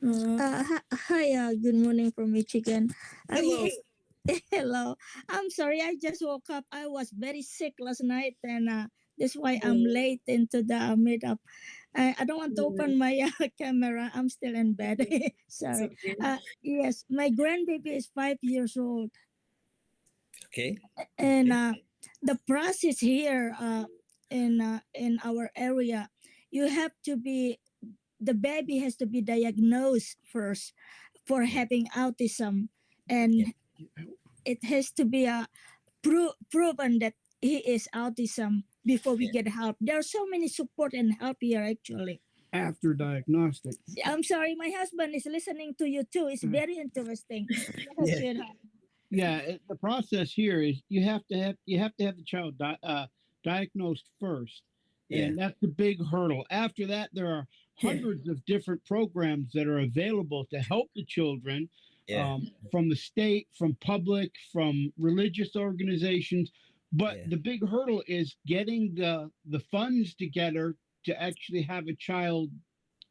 Uh, Hi, good morning from Michigan. Hello. Yes, hello. I'm sorry, I just woke up. I was very sick last night, and that's why I'm oh, late into the meetup. I don't want to yeah, open my camera. I'm still in bed. it's Sorry. okay. Yes, my grandbaby is 5 years old, Okay. and Okay. the process here in our area, you have to be the baby has to be diagnosed first for Yeah. having autism, Yeah. and it has to be proven that he is autism before we Yeah. get help. There are so many support and help here actually. After diagnostic. I'm sorry, my husband is listening to you too. It's very interesting. Go ahead, Yeah. sweetheart. Yeah, the process here is you have to have the child diagnosed first, Yeah. and that's the big hurdle. After that, there are Yeah. hundreds of different programs that are available to help the children, Yeah. from the state, from public, from religious organizations. But Yeah. the big hurdle is getting the funds together to actually have a child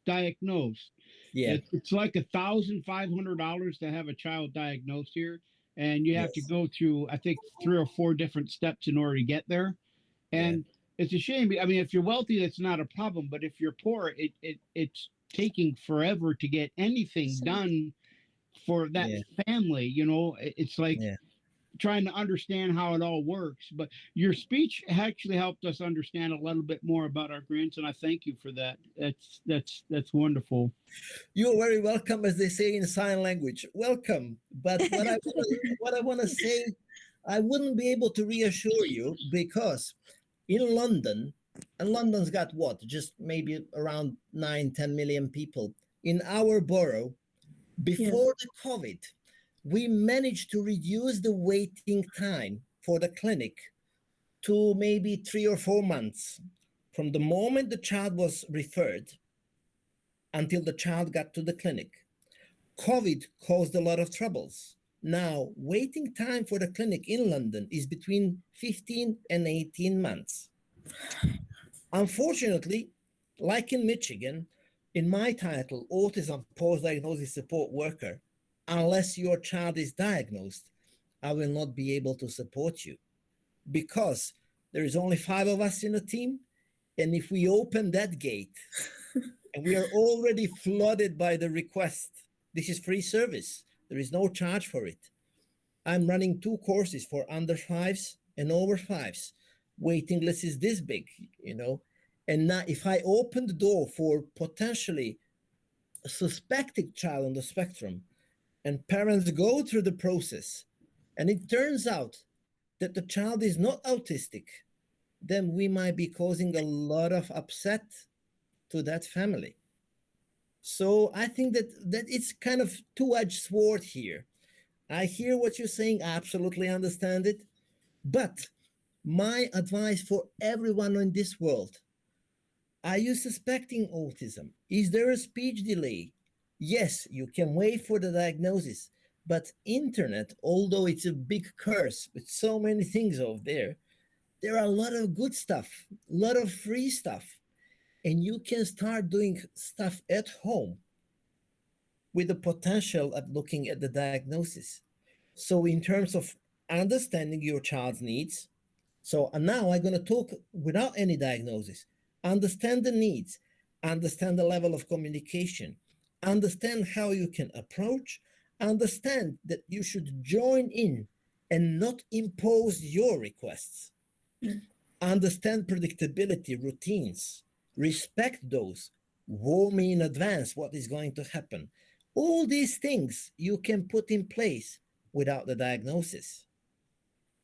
diagnosed. Yeah. It's like $1,500 to have a child diagnosed here, and you have to Yes. go through, I think, 3 or 4 different steps in order to get there. Yeah. And it's a shame. I mean, if you're wealthy, that's not a problem, but if you're poor, it's taking forever to get anything done for that Yeah. family. It's like Yeah. trying to understand how it all works. But your speech actually helped us understand a little bit more about our grandson. I thank you for that. That's wonderful. You're very welcome, as they say in sign language. Welcome. But what I want to say, I wouldn't be able to reassure you because in London, and London's got what, just maybe around 9, 10 million people. In our borough, Yeah. before the COVID, we managed to reduce the waiting time for the clinic to maybe 3 or 4 months from the moment the child was referred until the child got to the clinic. COVID caused a lot of troubles. Now, waiting time for the clinic in London is between 15 and 18 months. Unfortunately, like in Michigan, in my title, Autism Post Diagnosis Support Worker, unless your child is diagnosed, I will not be able to support you because there is only 5 of us in the team, And if we open that gate, and we are already flooded by the request, this is free service. There is no charge for it. I'm running 2 courses for under fives and over fives. Waiting list is this big, you know. And now, if I open the door for potentially a suspected child on the spectrum, and parents go through the process, and it turns out that the child is not autistic, then we might be causing a lot of upset to that family. So I think that it's kind of two-edged sword here. I hear what you're saying, I absolutely understand it. But my advice for everyone in this world, are you suspecting autism? Is there a speech delay? Yes, you can wait for the diagnosis. But internet, although it's a big curse with so many things over there are a lot of good stuff, a lot of free stuff. And you can start doing stuff at home with the potential of looking at the diagnosis. So, in terms of understanding your child's needs, so now I'm going to talk without any diagnosis. Understand the needs, understand the level of communication, understand how you can approach, understand that you should join in and not impose your requests. Understand predictability, routines, respect those, warn me in advance what is going to happen. All these things you can put in place without the diagnosis.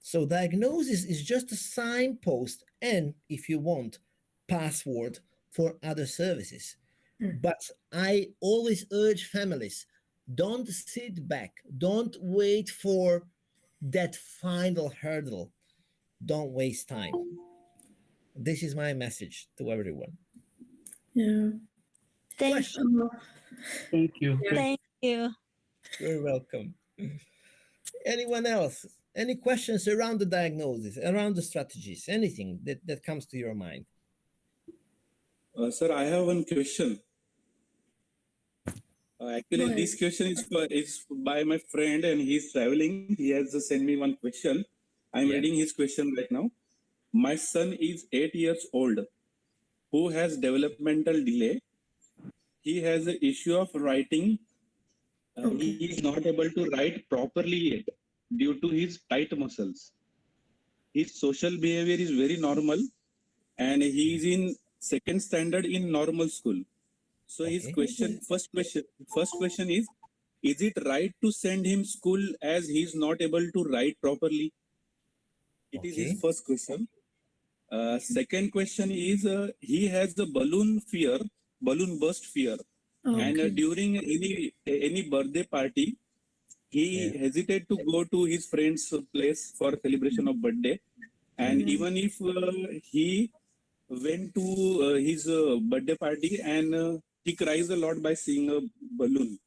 So diagnosis is just a signpost and, if you want, password for other services. But I always urge families, don't sit back, don't wait for that final hurdle. Don't waste time. This is my message to everyone. Yeah. Thank Question? Thank you. Yeah. Thank you. You're welcome. Anyone else? Any questions around the diagnosis, around the strategies, anything that comes to your mind? Sir, I have one question. Go Actually, ahead. this question is by my friend, and he's traveling. He has sent me one question. I'm Yeah. reading his question right now. My son is 8 years old, who has developmental delay. He has an issue of writing. He Okay. is not able to write properly yet due to his tight muscles. His social behavior is very normal, and he is in second standard in normal school. So his Okay. question, first question is it right to send him school as he is not able to write properly? It is his Okay. first question. Second question is he has the balloon burst fear, and Okay. during any birthday party, he Yeah. hesitated to go to his friend's place for celebration of birthday, and Yeah. even if he went to his birthday party, and he cries a lot by seeing a balloon.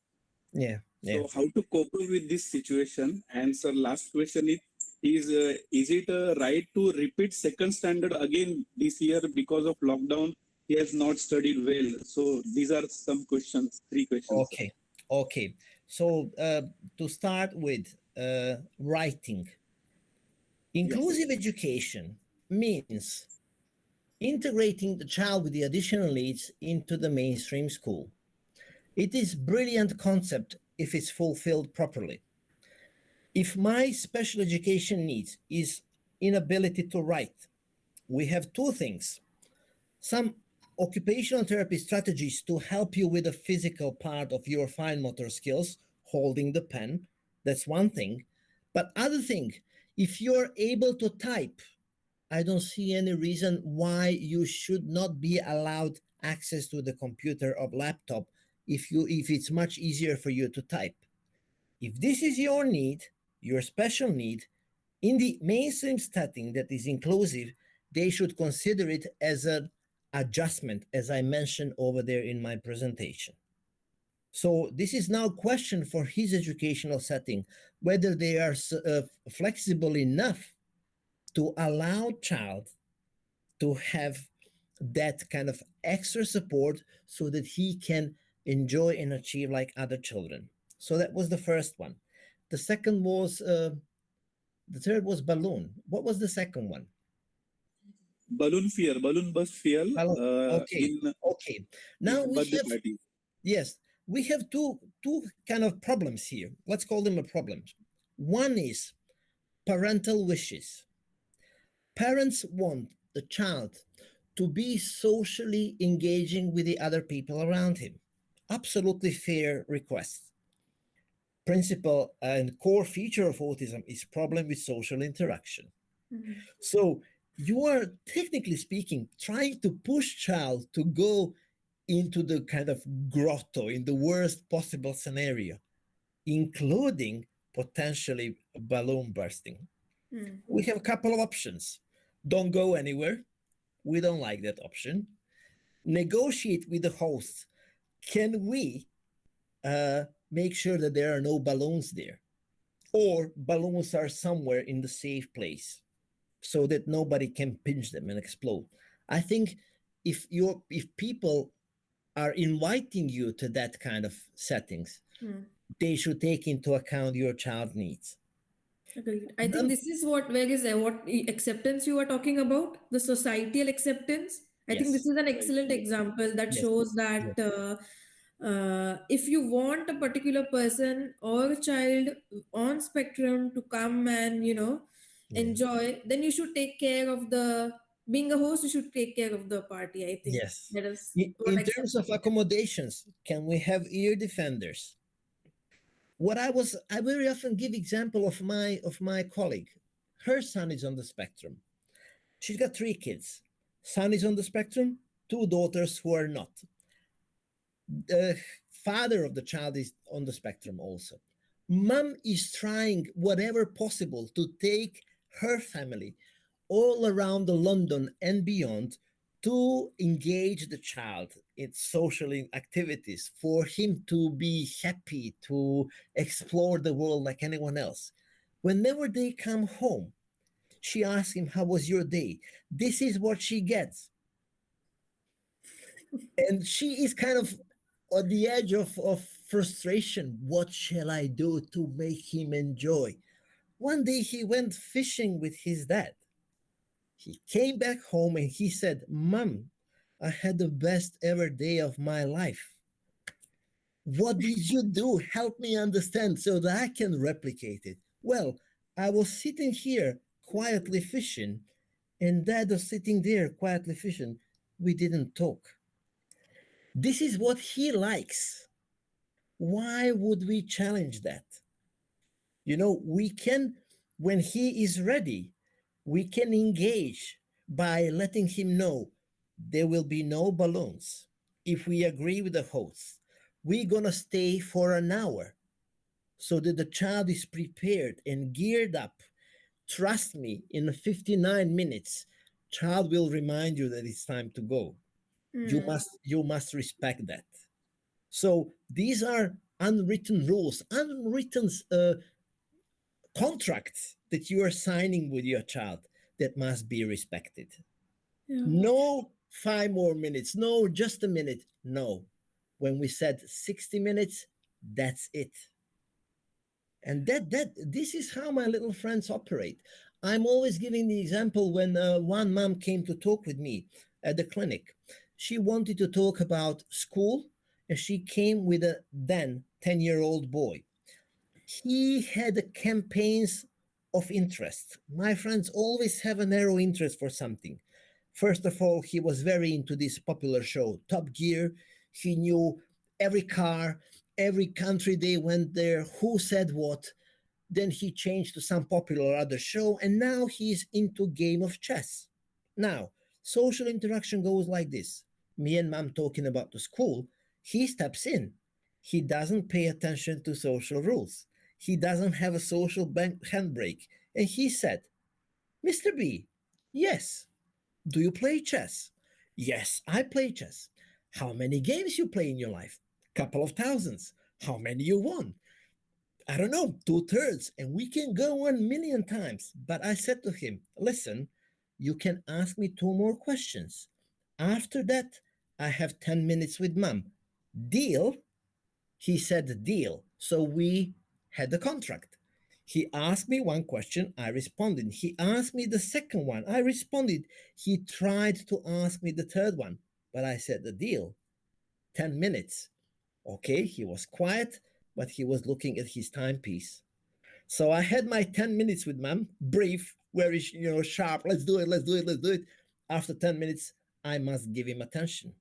Yeah. Yeah. So how to cope with this situation? And sir, last question is it right to repeat second standard again this year because of lockdown? He has not studied well. So these are some questions, 3 questions. Sir. Okay. Okay. So to start with, writing. Yes. Inclusive education means integrating the child with the additional needs into the mainstream school. It is brilliant concept if it's fulfilled properly. If my special education needs is inability to write, we have two things. Some occupational therapy strategies to help you with the physical part of your fine motor skills, holding the pen, that's one thing. But other thing, if you're able to type, I don't see any reason why you should not be allowed access to the computer or laptop if it's much easier for you to type. If this is your need, your special need, in the mainstream setting that is inclusive, they should consider it as an adjustment, as I mentioned over there in my presentation. So this is now a question for his educational setting, whether they are flexible enough to allow child to have that kind of extra support so that he can enjoy and achieve like other children. So that was the first one. The second was the third was balloon. What was the second one? balloon burst fear Well, okay, in okay. Now we birthday have, party. yes, we have two kind of problems here. Let's call them a problem. One is parental wishes. Parents want the child to be socially engaging with the other people around him. Absolutely fair request. Principal and core feature of autism is problem with social interaction. Mhm. So you are technically speaking trying to push child to go into the kind of grotto in the worst possible scenario, including potentially balloon bursting. Mm. We have a couple of options. Don't go anywhere. We don't like that option. Negotiate with the host. Can we make sure that there are no balloons there? Or balloons are somewhere in the safe place so that nobody can pinch them and explode. I think if people are inviting you to that kind of settings, Mm. they should take into account your child needs. Agreed. I think Num- this is what where is what acceptance you are talking about, the societal acceptance. I think this yes, is an Right. excellent example that yes, shows yes, that if you want a particular person or a child on spectrum to come and yeah, enjoy, then you should take care of the being a host. You should take care of the party. I think yes. that is what In terms of acceptance is. accommodations, can we have ear defenders? I very often give example of my colleague. Her son is on the spectrum. She's got three kids. Son is on the spectrum, two daughters who are not. The father of the child is on the spectrum also. Mom is trying whatever possible to take her family all around the London and beyond to engage the child in social activities for him to be happy to explore the world like anyone else. Whenever they come home, she asks him, "How was your day?" This is what she gets. And she is kind of on the edge of frustration. What shall I do to make him enjoy? One day he went fishing with his dad. He came back home and he said, "Mom, I had the best ever day of my life. What did you do? Help me understand so that I can replicate it." Well, I was sitting here quietly fishing, and dad was sitting there quietly fishing. We didn't talk. This is what he likes. Why would we challenge that? We can, when he is ready, we can engage by letting him know there will be no balloons. If we agree with the host, we're gonna stay for an hour so that the child is prepared and geared up. Trust me, in 59 minutes, child will remind you that it's time to go. You Mm. must respect that. So these are unwritten rules, unwritten contracts that you are signing with your child that must be respected. Yeah. No 5 more minutes, no, just a minute. No. When we said 60 minutes, that's it. And that this is how my little friends operate. I'm always giving the example when one mom came to talk with me at the clinic. She wanted to talk about school, and she came with a then 10-year-old boy. He had campaigns of interest. My friends always have a narrow interest for something. First of all, he was very into this popular show, Top Gear. He knew every car, every country they went there, who said what. Then he changed to some popular other show, and now he's into game of chess. Now, social interaction goes like this. Me and mom talking about the school, he steps in. He doesn't pay attention to social rules. He doesn't have a social handbrake. And he said, "Mr. B, yes, do you play chess?" "Yes, I play chess." "How many games you play in your life?" "Couple of thousands." "How many you won?" "I don't know, two-thirds." And we can go 1 million times. But I said to him, "Listen, you can ask me two more questions. After that, I have 10 minutes with mom. Deal?" He said, "Deal." So we had the contract. He asked me one question, I responded. He asked me the second one, I responded. He tried to ask me the third one, but I said the deal 10 minutes. Okay, he was quiet, but he was looking at his timepiece. So I had my 10 minutes with mom, brief, very sharp. Let's do it, let's do it, let's do it. After 10 minutes, I must give him attention.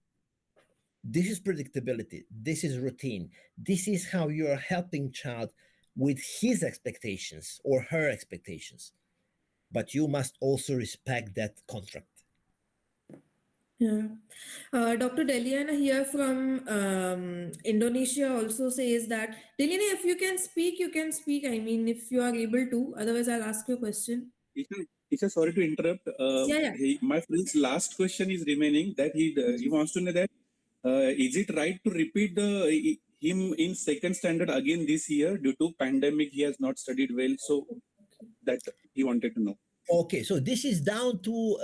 This is predictability. This is routine. This is how you are helping child with his expectations or her expectations. But you must also respect that contract. Yeah. Dr. Deliana here from Indonesia also says that, Deliana, if you can speak, you can speak. I mean, if you are able to. Otherwise, I'll ask you a question. Isha, sorry to interrupt. Yeah, yeah. My friend's last question is remaining that he wants to know that is it right to repeat him in second standard again this year due to pandemic? He has not studied well, so that he wanted to know. Okay, so this is down to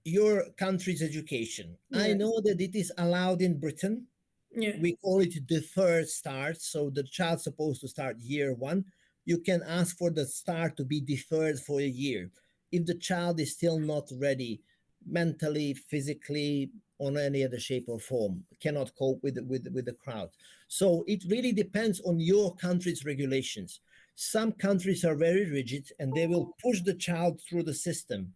your country's education. I Yeah. know that it is allowed in Britain. Yeah. We call it deferred start. So the child's supposed to start year one. You can ask for the start to be deferred for a year. If the child is still not ready mentally, physically, on any other shape or form, cannot cope with the crowd. So it really depends on your country's regulations. Some countries are very rigid and they will push the child through the system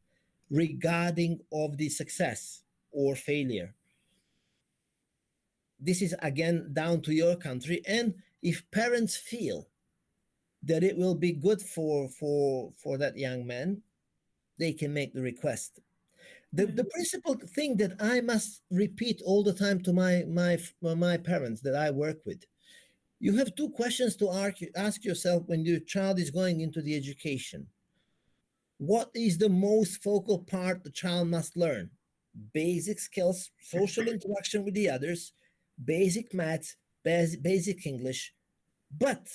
regarding of the success or failure. This is again down to your country, and if parents feel that it will be good for that young man, they can make the request. The principal thing that I must repeat all the time to my parents that I work with, you have two questions to ask yourself when your child is going into the education. What is the most focal part the child must learn? Basic skills, social interaction with the others, basic maths, basic English, but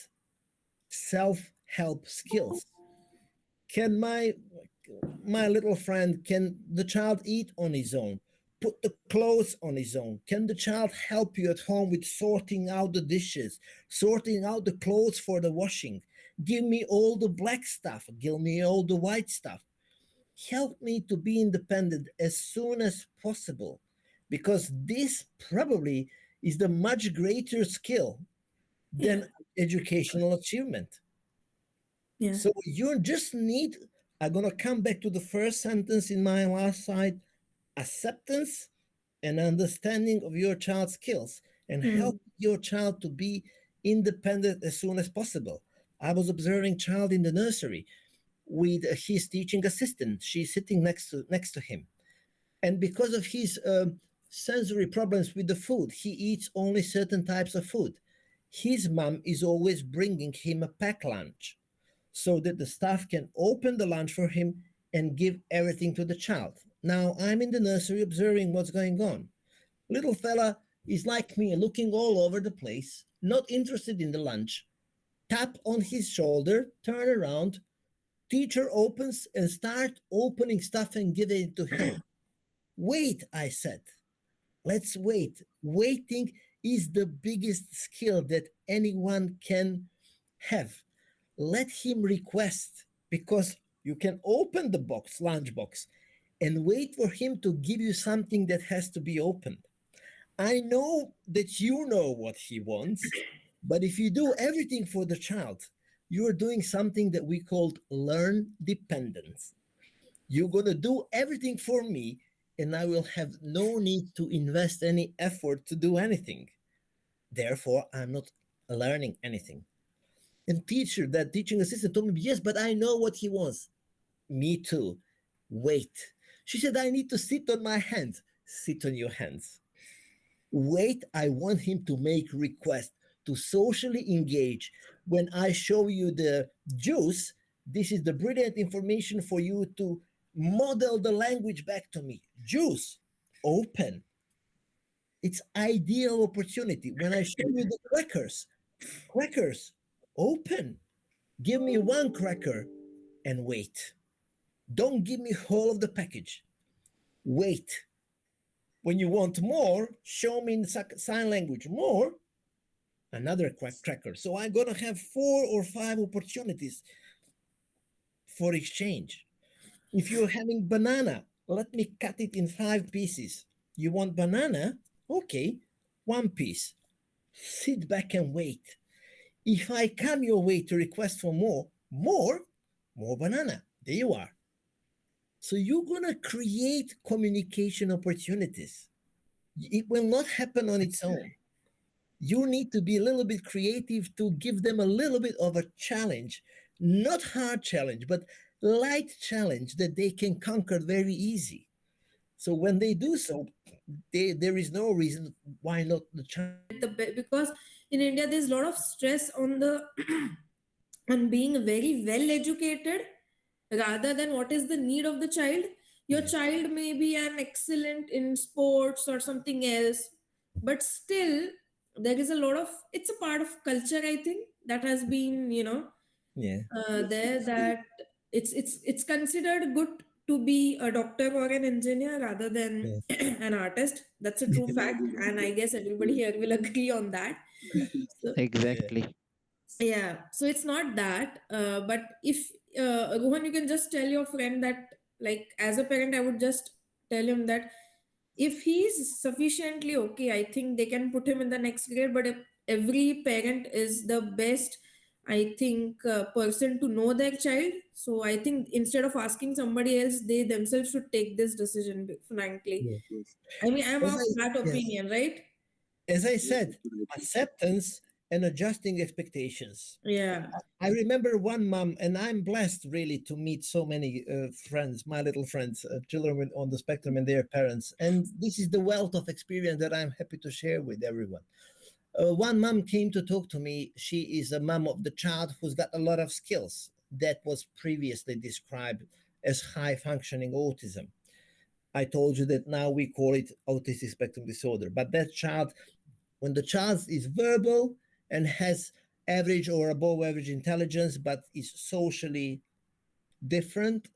self-help skills. Can my little friend, can the child eat on his own? Put the clothes on his own? Can the child help you at home with sorting out the dishes, sorting out the clothes for the washing? Give me all the black stuff, give me all the white stuff. Help me to be independent as soon as possible, because this probably is the much greater skill than educational achievement. Yeah. So you just need, I'm going to come back to the first sentence in my last slide, acceptance and understanding of your child's skills and help your child to be independent as soon as possible. I was observing child in the nursery with his teaching assistant. She's sitting next to him. And because of his sensory problems with the food, he eats only certain types of food. His mom is always bringing him a pack lunch so that the staff can open the lunch for him and give everything to the child. Now I'm in the nursery observing what's going on. Little fella is like me, looking all over the place, not interested in the lunch. Tap on his shoulder, turn around. Teacher opens and start opening stuff and giving it to him. Wait, I said. Let's wait. Waiting is the biggest skill that anyone can have. Let him request, because you can open the box, lunch box, and wait for him to give you something that has to be opened. I know that you know what he wants, but if you do everything for the child, you're doing something that we called learn dependence. You're going to do everything for me, and I will have no need to invest any effort to do anything. Therefore, I'm not learning anything. And that teaching assistant told me, yes, but I know what he wants. Me too. Wait. She said, I need to sit on my hands. Sit on your hands. Wait, I want him to make requests, to socially engage. When I show you the juice, this is the brilliant information for you to model the language back to me. Juice, open. It's ideal opportunity. When I show you the crackers, open. Give me one cracker and wait. Don't give me whole of the package. Wait. When you want more, show me in sign language more, another cracker. So I'm going to have 4 or 5 opportunities for exchange. If you're having banana, let me cut it in 5 pieces. You want banana? Okay, 1 piece. Sit back and wait. If I come your way to request for more banana. There you are. So you're gonna create communication opportunities. It will not happen on its own. You need to be a little bit creative to give them a little bit of a challenge, not hard challenge, but light challenge that they can conquer very easy. So when they do so, there is no reason why not the child. Because in India there's a lot of stress on the on being very well educated rather than what is the need of the child. Your Yeah. child may be an excellent in sports or something else, but still there is a lot of, it's a part of culture, I think, that has been, Yeah. there, that it's considered good to be a doctor or an engineer rather than Yeah. an artist. That's a true fact, and I guess everybody here will agree on that. So, Yeah. Exactly. yeah, so it's not that, but if Rohan, you can just tell your friend that, like, as a parent, I would just tell him that if he's sufficiently okay, I think they can put him in the next grade. But if every parent is the best, I think, person to know their child. So I think instead of asking somebody else, they themselves should take this decision, frankly. Yeah. I mean, I'm As of I, that yes. opinion, right? As I said, acceptance and adjusting expectations. Yeah. I remember one mom, and I'm blessed really to meet so many friends, my little friends, children on the spectrum and their parents. And this is the wealth of experience that I'm happy to share with everyone. One mom came to talk to me. She is a mom of the child who's got a lot of skills that was previously described as high functioning autism. I told you that now we call it autistic spectrum disorder. But that child, when the child is verbal and has average or above average intelligence, but is socially different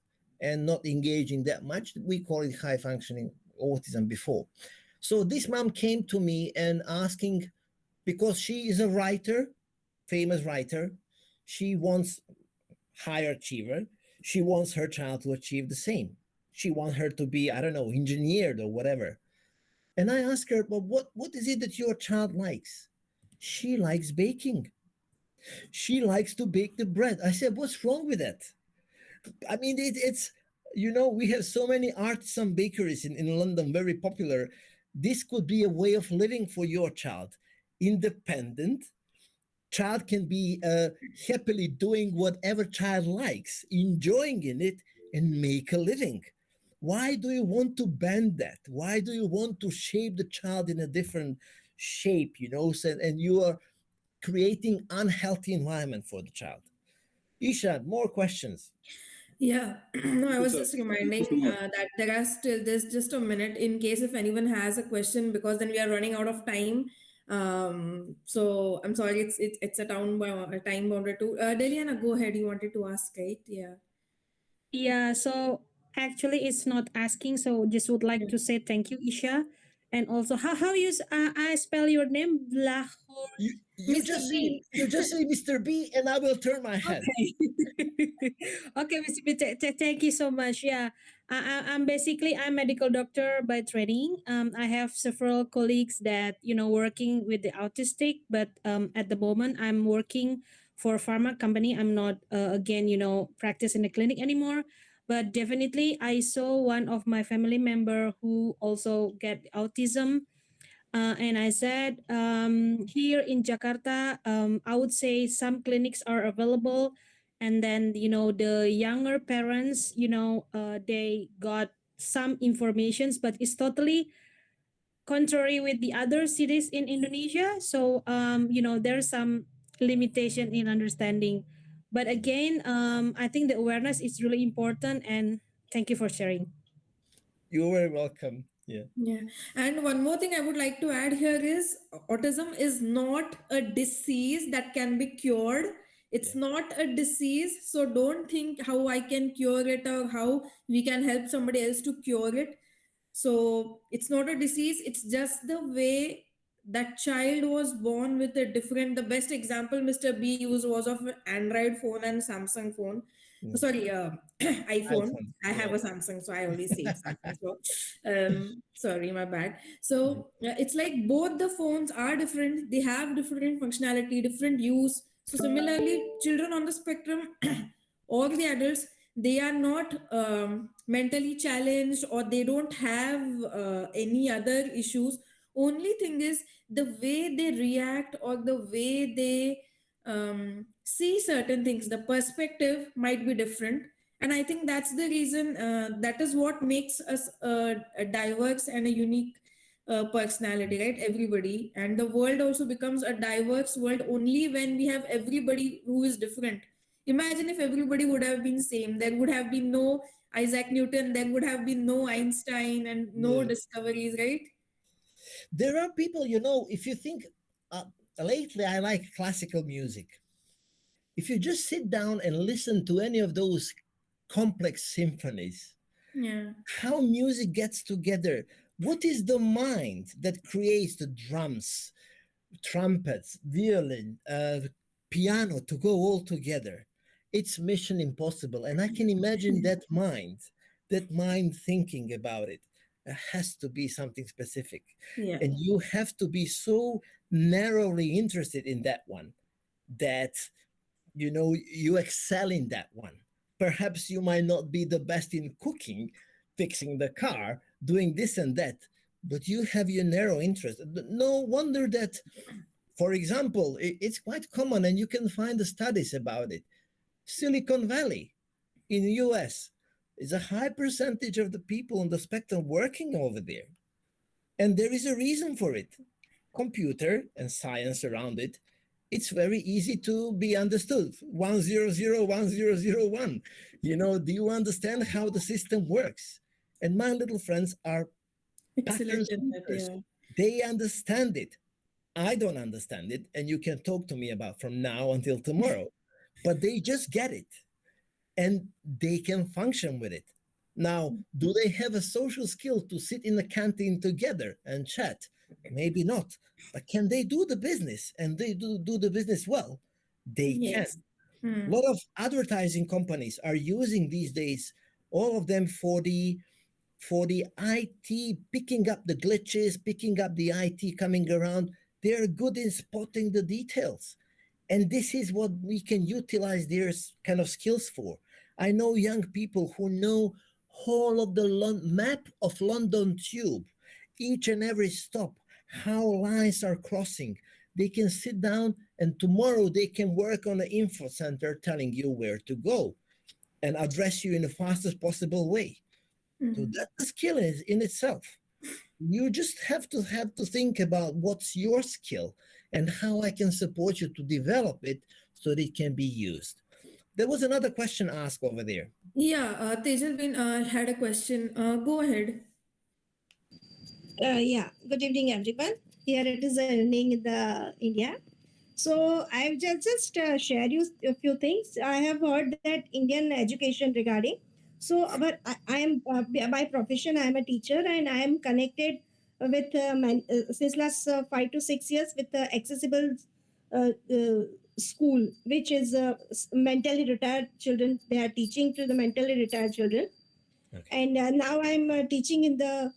and not engaging that much, we call it high functioning autism before. So this mom came to me and asking, because she is a writer, famous writer, she wants higher achiever, she wants her child to achieve the same. She wants her to be, I don't know, engineered or whatever. And I asked her, well, what is it that your child likes? She likes baking. She likes to bake the bread. I said, what's wrong with that? I mean, it's, we have so many artisan bakeries in London, very popular. This could be a way of living for your child. Independent. Child can be happily doing whatever child likes, enjoying in it, and make a living. Why do you want to bend that? Why do you want to shape the child in a different shape, and you are creating unhealthy environment for the child? Isha, more questions. Yeah, no, I Thank you, was sir. just Thank you so reminding much. that there's just a minute in case if anyone has a question, because then we are running out of time. So I'm sorry, it's a time bounded too. Deliana, go ahead. You wanted to ask, right? Yeah. Yeah, so actually it's not asking, so just would like to say thank you, Isha. And also how I spell your name? Blahor. You Mr. just say B. you just say Mr. B, and I will turn my head. Okay. Okay, Mr. B, thank you so much. Yeah. I'm basically I'm medical doctor by training. I have several colleagues that working with the autistic, but at the moment I'm working for a pharma company. I'm not again practice in the clinic anymore. But definitely, I saw one of my family member who also get autism, and I said, here in Jakarta, I would say some clinics are available. And then, the younger parents, they got some informations, but it's totally contrary with the other cities in Indonesia. So, there's some limitation in understanding. But again, I think the awareness is really important. And thank you for sharing. You're very welcome. Yeah. Yeah. And one more thing I would like to add here is autism is not a disease that can be cured. It's Yeah. not a disease. So don't think how I can cure it or how we can help somebody else to cure it. So it's not a disease. It's just the way that child was born with a different, the best example Mr. B used was of an Android phone and Samsung phone. Yeah. Sorry, iPhone. iPhone. I have Yeah. a Samsung, so I always say Samsung. So, sorry, my bad. So it's like both the phones are different. They have different functionality, different use. So similarly, children on the spectrum or the adults, they are not mentally challenged, or they don't have any other issues. Only thing is the way they react, or the way they see certain things, the perspective might be different. And I think that's the reason, that is what makes us a diverse and a unique personality, right? Everybody. And the world also becomes a diverse world only when we have everybody who is different. Imagine if everybody would have been same, there would have been no Isaac Newton, there would have been no Einstein, and no Yeah. discoveries, right? There are people, you know, if you think, uh, lately I like classical music. If you just sit down and listen to any of those complex symphonies, Yeah. how music gets together, what is the mind that creates the drums, trumpets, violin, piano to go all together? It's mission impossible. And I can imagine that mind thinking about it. Has to be something specific. Yeah. And you have to be so narrowly interested in that one that you excel in that one. Perhaps you might not be the best in cooking, fixing the car, doing this and that, but you have your narrow interest. No wonder that, for example, it's quite common, and you can find the studies about it. Silicon Valley in the US is a high percentage of the people on the spectrum working over there. And there is a reason for it. Computer and science around it, it's very easy to be understood. 1001001. Do you understand how the system works? And my little friends are pattern Excellent in that, seekers. yeah. They understand it. I don't understand it, and you can talk to me about from now until tomorrow. But they just get it, and they can function with it. Now, do they have a social skill to sit in the canteen together and chat? Maybe not. But can they do the business, and they do the business well? They can. Yes. A Hmm. lot of advertising companies are using these days, all of them for the IT, picking up the glitches, picking up the IT coming around. They're good in spotting the details. And this is what we can utilize their kind of skills for. I know young people who know whole of the map of London Tube, each and every stop, how lines are crossing. They can sit down, and tomorrow they can work on the info center telling you where to go and address you in the fastest possible way. So Hmm. that's a skill in itself. You just have to think about what's your skill and how I can support you to develop it so that it can be used. There was another question asked over there. Yeah, Tejal Bin had a question. Go ahead. Yeah, good evening, everyone. Here it is evening in the India. So I just share you a few things. I have heard that Indian education regarding. So, but I am by profession I am a teacher, and I am connected with since last 5 to 6 years with the accessible school, which is mentally retired children. They are teaching to the mentally retired children, Okay. and now I'm teaching in the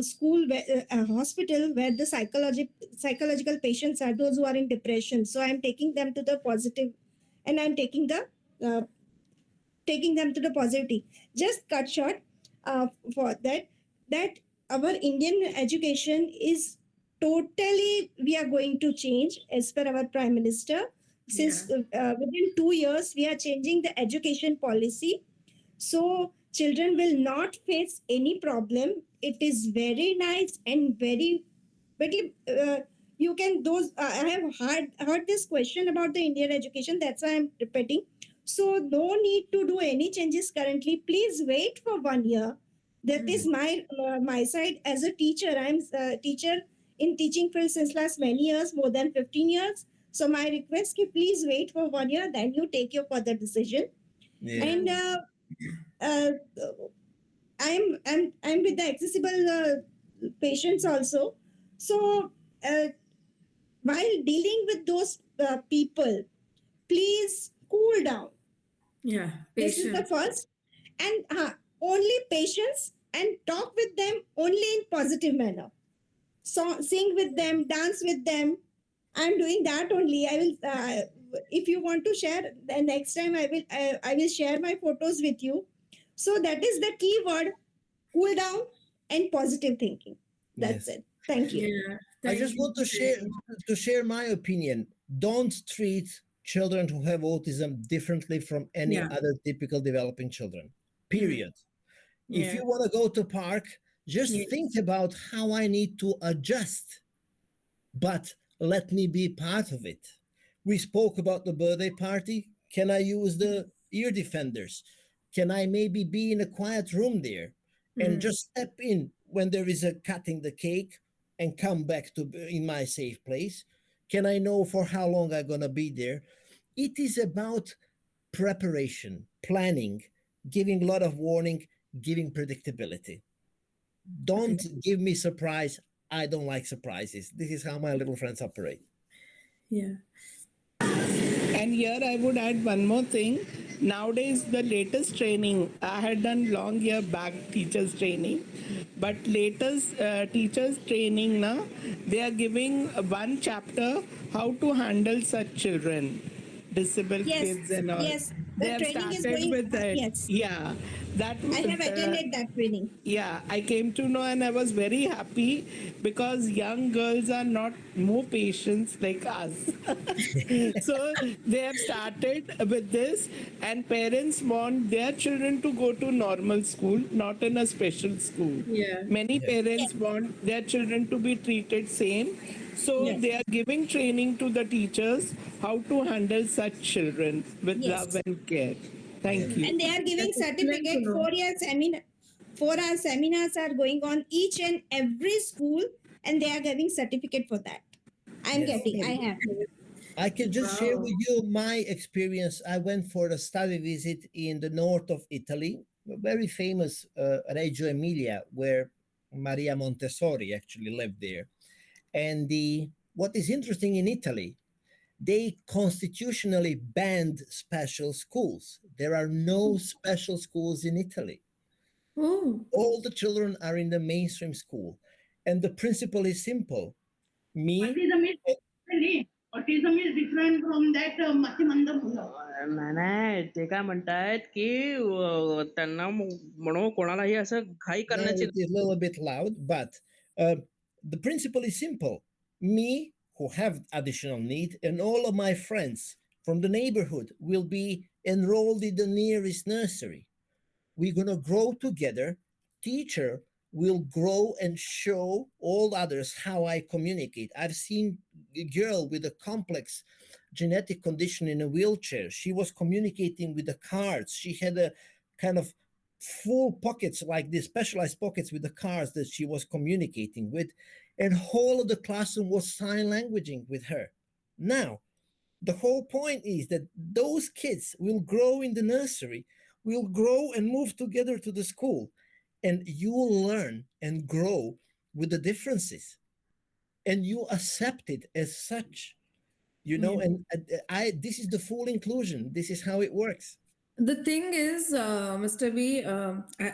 school hospital where the psychological patients are those who are in depression. So I'm taking them to the positive, and I'm uh, taking them to the positivity. Just cut short for that our Indian education is totally, we are going to change as per our prime minister. Yeah. Since within 2 years we are changing the education policy, so children will not face any problem. It is very nice and very you can those I have heard this question about the Indian education, that's why I'm repeating. So no need to do any changes currently. Please wait for 1 year. That Hmm. is my side as a teacher. I'm a teacher in teaching field since last many years, more than 15 years. So my request is please wait for 1 year, then you take your further decision. Yeah. Yeah. And uh, I'm with the accessible patients also. So while dealing with those people, please cool down. Yeah. This is the Patience. first. And only patience, and talk with them only in positive manner. So sing with them, dance with them. I'm doing that only. I will. If you want to share, the next time I will. I will share my photos with you. So that is the key word: cool down and positive thinking. That's Yes. it. Thank you. Yeah. I Thank just you want for sharing. to share my opinion. Don't treat children who have autism differently from any Yeah. other typical developing children. Mm. Period. If Yeah. you want to go to park, just think Yes. about how I need to adjust, but let me be part of it. We spoke about the birthday party. Can I use the ear defenders? Can I maybe be in a quiet room there and Mm. just step in when there is a cutting the cake and come back to in my safe place? Can I know for how long I'm gonna be there? It is about preparation, planning, giving a lot of warning, giving predictability. Don't Right. give me surprise. I don't like surprises. This is how my little friends operate. Yeah. And here I would add one more thing. Nowadays, the latest training, I had done long year back teachers training, but latest teachers training now, they are giving one chapter how to handle such children, disabled Yes, kids and all. yes. They The have training is started going. with that. Yes, Yeah, that I have attended that training. yeah, I came to know and I was very happy because young girls are not more patient like us. So they have started with this, and parents want their children to go to normal school, not in a special school. Yeah. Many Yes. parents Yes, want their children to be treated same. So yes, they are giving training to the teachers how to handle such children with love yes. and care. Thank Yes. you. And they are giving That's excellent to certificate. know. 4 year seminar, 4 hour seminars are going on each and every school, and they are giving certificate for that. I'm Yes. getting. I have. I can just share Wow. with you my experience. I went for a study visit in the north of Italy, a very famous Reggio Emilia, where Maria Montessori actually lived there. And the what is interesting in Italy, they constitutionally banned special schools. There are no special schools in Italy. Oh. All the children are in the mainstream school. And the principle is simple. Me, Autism is different from that Matimanda Mula. नाही नाही ते काय म्हणतायत की त्यांना म्हणू कोणालाही असं घाई now करण्याची it is a little bit loud, but the principle is simple. Me, who have additional need, and all of my friends from the neighborhood will be enrolled in the nearest nursery. We're going to grow together. Teacher will grow and show all others how I communicate. I've seen a girl with a complex genetic condition in a wheelchair. She was communicating with the cards. She had a kind of full pockets like these specialized pockets with the cards that she was communicating with, and whole of the classroom was sign languaging with her. Now the whole point is that those kids will grow in the nursery, will grow and move together to the school, and you will learn and grow with the differences, and you accept it as such. Yeah. And I this is the full inclusion. This is how it works. The thing is, Mr. B,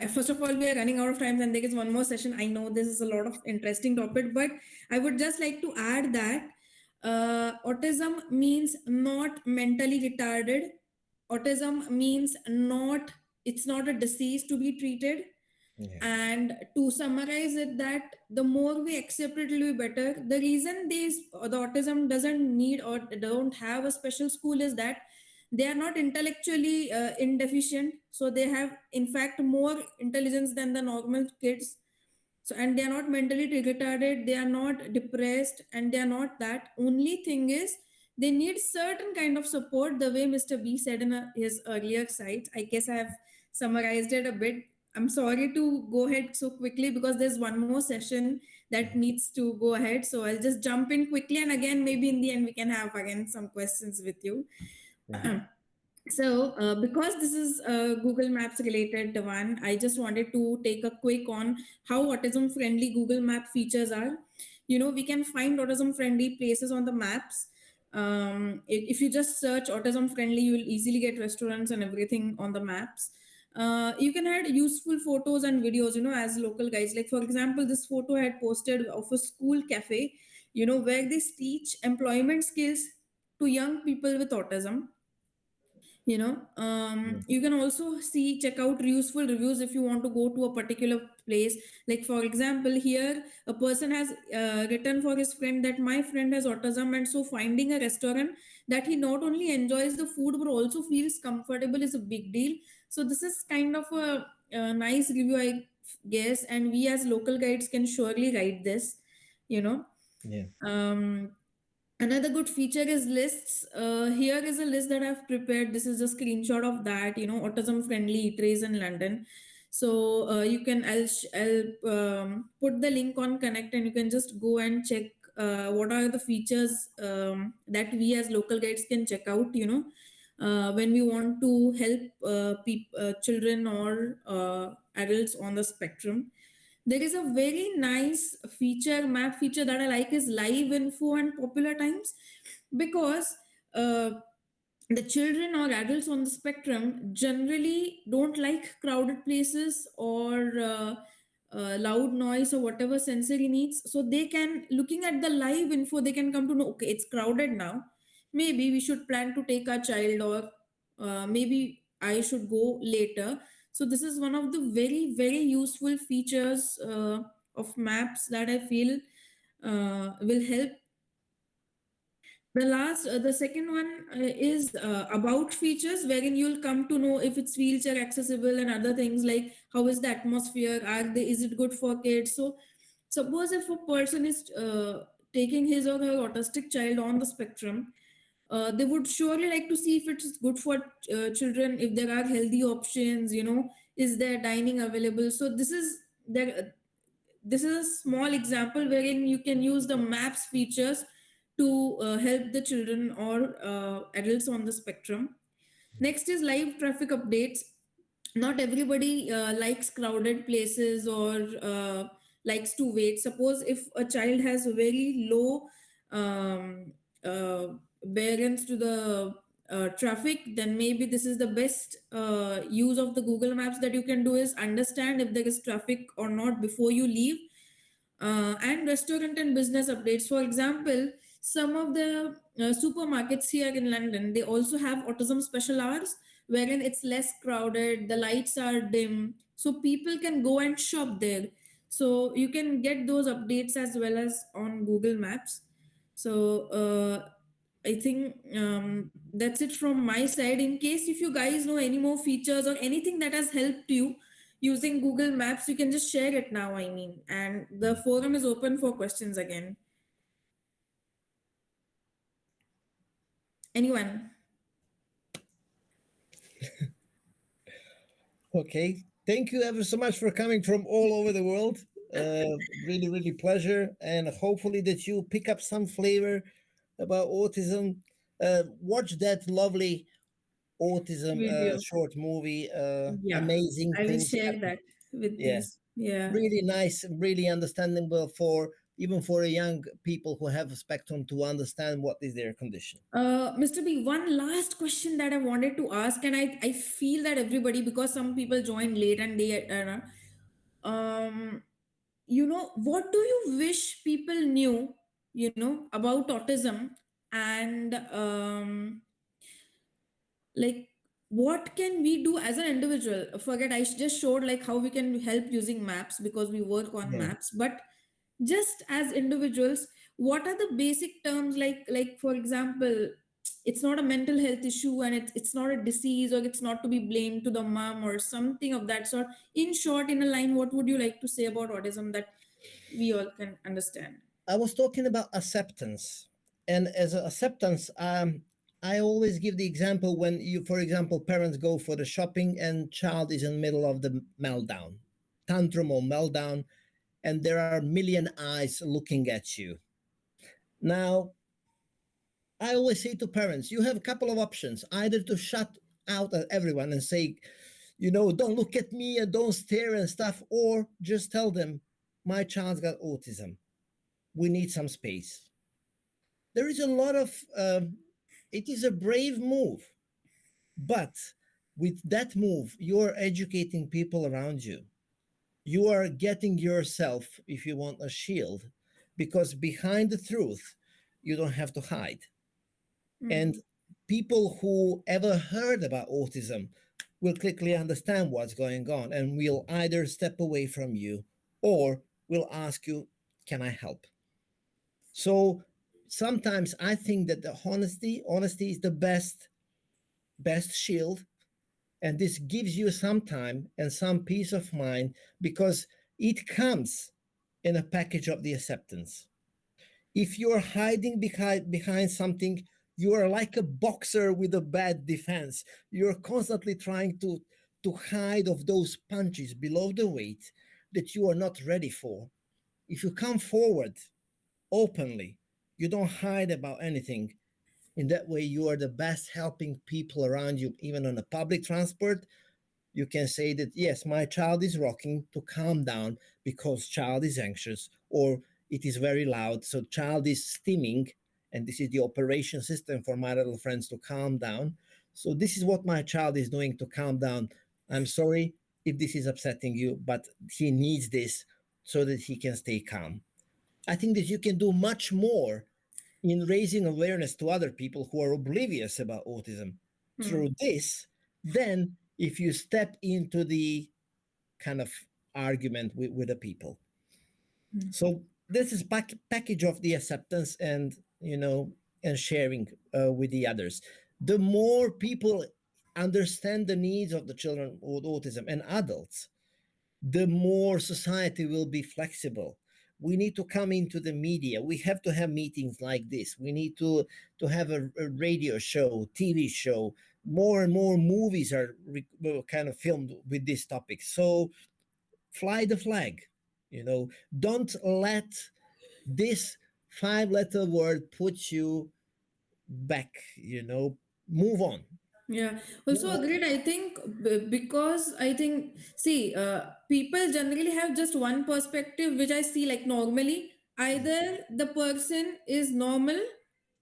first of all, we are running out of time and there is one more session. I know this is a lot of interesting topic, but I would just like to add that autism means not mentally retarded. Autism means not, it's not a disease to be treated. Yeah. And to summarize it, that the more we accept it, will be better. The reason the autism doesn't need or don't have a special school is that they are not intellectually indeficient, so they have in fact more intelligence than the normal kids. So, and they are not mentally retarded, they are not depressed, and they are not that. Only thing is they need certain kind of support, the way Mr. B said in his earlier slides. I guess I have summarized it a bit. I'm sorry to go ahead so quickly because there's one more session that needs to go ahead, so I'll just jump in quickly, and again maybe in the end we can have again some questions with you. So, because this is a Google Maps related one, I just wanted to take a quick on how autism friendly Google Map features are. We can find autism friendly places on the maps. If you just search autism friendly, you will easily get restaurants and everything on the maps. You can add useful photos and videos, as local guides. Like, for example, this photo I had posted of a school cafe, where they teach employment skills to young people with autism. Mm. You can also check out useful reviews if you want to go to a particular place. Like, for example, here a person has written for his friend that my friend has autism, and so finding a restaurant that he not only enjoys the food but also feels comfortable is a big deal. So this is kind of a nice review, I guess, and we as local guides can surely write this you know Yeah. um Another good feature is lists. Here is a list that I've prepared. This is a screenshot of that, autism friendly eateries in London. So you can, I'll put the link on Connect, and you can just go and check what are the features that we as local guides can check out, when we want to help children or adults on the spectrum. There is a very nice map feature that I like, is live info and popular times, because uh, the children or adults on the spectrum generally don't like crowded places or loud noise or whatever sensory needs. So they can, looking at the live info, they can come to know, okay, it's crowded now, maybe we should plan to take our child, or maybe I should go later. So this is one of the very very useful features of maps that I feel will help. The second one is about features, wherein you'll come to know if it's wheelchair accessible and other things, like how is the atmosphere, is it good for kids. So suppose if a person is taking his or her autistic child on the spectrum, they would surely like to see if it's good for children, if there are healthy options, is there dining available. So this is a small example wherein you can use the maps features to help the children or adults on the spectrum. Next is live traffic updates. Not everybody likes crowded places or likes to wait. Suppose if a child has a very low um, uh, bearance to the traffic, then maybe this is the best use of the Google Maps that you can do, is understand if there is traffic or not before you leave. And restaurant and business updates. For example, some of the supermarkets here in London, they also have autism special hours, wherein it's less crowded, the lights are dim, so people can go and shop there. So you can get those updates as well as on Google Maps. So I think that's it from my side. In case if you guys know any more features or anything that has helped you using Google Maps, you can just share it now. I mean, and the forum is open for questions again. Anyone? Okay. Thank you ever so much for coming from all over the world. Really, really pleasure. And hopefully that you pick up some flavor about autism. Watch that lovely autism Video. short movie. Yeah, Amazing I will things share happen. that with Yeah. these. Yeah. Really nice, really understandable for even for a young people who have a spectrum to understand what is their condition. Mr. B, one last question that I wanted to ask, and I feel that everybody, because some people join late and they, um, what do you wish people knew, about autism, and like, what can we do as an individual? Forget I just showed like how we can help using maps because we work on Yeah. maps, but just as individuals, what are the basic terms, like for example, it's not a mental health issue, and it's not a disease, or it's not to be blamed to the mom or something of that sort. In short, in a line, what would you like to say about autism that we all can understand? I was talking about acceptance, and as a acceptance, I always give the example when you, for example, parents go for the shopping and child is in the middle of the meltdown, tantrum or meltdown, and there are a million eyes looking at you. Now, I always say to parents, you have a couple of options: either to shut out at everyone and say, don't look at me and don't stare and stuff, or just tell them, my child's got autism. We need some space. there is a lot of, it is a brave move, but with that move, you're educating people around you. You are getting yourself, if you want, a shield, because behind the truth, you don't have to hide. And people who ever heard about autism will quickly understand what's going on and will either step away from you or will ask you, can I help? So sometimes I think that the honesty is the best shield, and this gives you some time and some peace of mind because it comes in a package of the acceptance. If you're hiding behind something, you are like a boxer with a bad defense. You're constantly trying to hide of those punches below the weight that you are not ready for. If you come forward openly, you don't hide about anything. In that way, you are the best helping people around you, even on a public transport. You can say that, yes, my child is rocking, to calm down because child is anxious, or it is very loud, so child is stimming, and this is the operation system for my little friends to calm down. So this is what my child is doing to calm down. I'm sorry if this is upsetting you, but he needs this so that he can stay calm. I think that you can do much more in raising awareness to other people who are oblivious about autism through this than if you step into the kind of argument with the people. So this is package of the acceptance and, and sharing with the others. The more people understand the needs of the children with autism and adults, the more society will be flexible. We need to come into the media. We have to have meetings like this. We need to have a radio show, TV show. More and more movies are kind of filmed with this topic. So fly the flag. Don't let this 5-letter word put you back. Move on. Yeah, Move also on. agreed. I think because I think, see, people generally have just one perspective, which I see like normally either the person is normal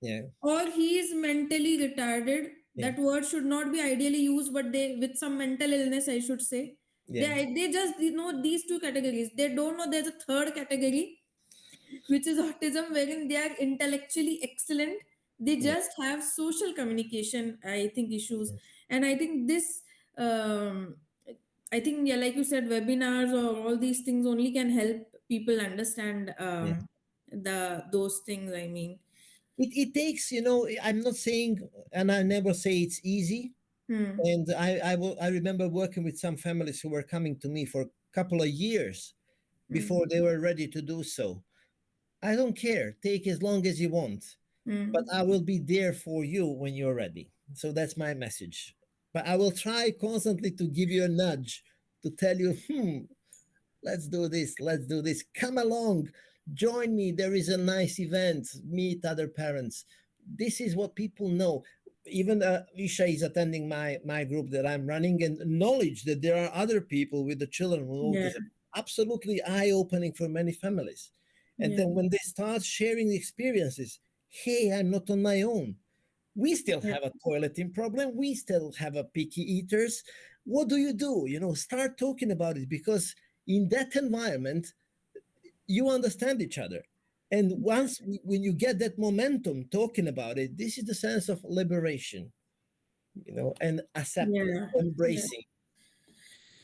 Yeah, or he is mentally retarded. yeah, That word should not be ideally used, but they with some mental illness, I should say. yeah, They just know these two categories. They don't know there's a third category, which is autism, wherein they are intellectually excellent. They yeah, just have social communication, I think, issues. yes, And I think this, um, I think, yeah, like you said, webinars or all these things only can help people understand yeah. those things. I mean, It takes, I'm not saying, and I never say it's easy. hmm, And I remember working with some families who were coming to me for a couple of years hmm, before they were ready to do so. I don't care. Take as long as you want, but hmm, I will be there for you when you're ready. So that's my message. But I will try constantly to give you a nudge to tell you, let's do this, let's do this. Come along, join me. There is a nice event, meet other parents. This is what people know. Even Isha is attending my group that I'm running, and knowledge that there are other people with the children with yeah, autism, absolutely eye-opening for many families. And yeah, then when they start sharing the experiences, hey, I'm not on my own. We still yeah, have a toileting problem. We still have a picky eaters. What do? Start talking about it, because in that environment, you understand each other. And when you get that momentum talking about it, this is the sense of liberation, and acceptance, yeah, yeah. embracing.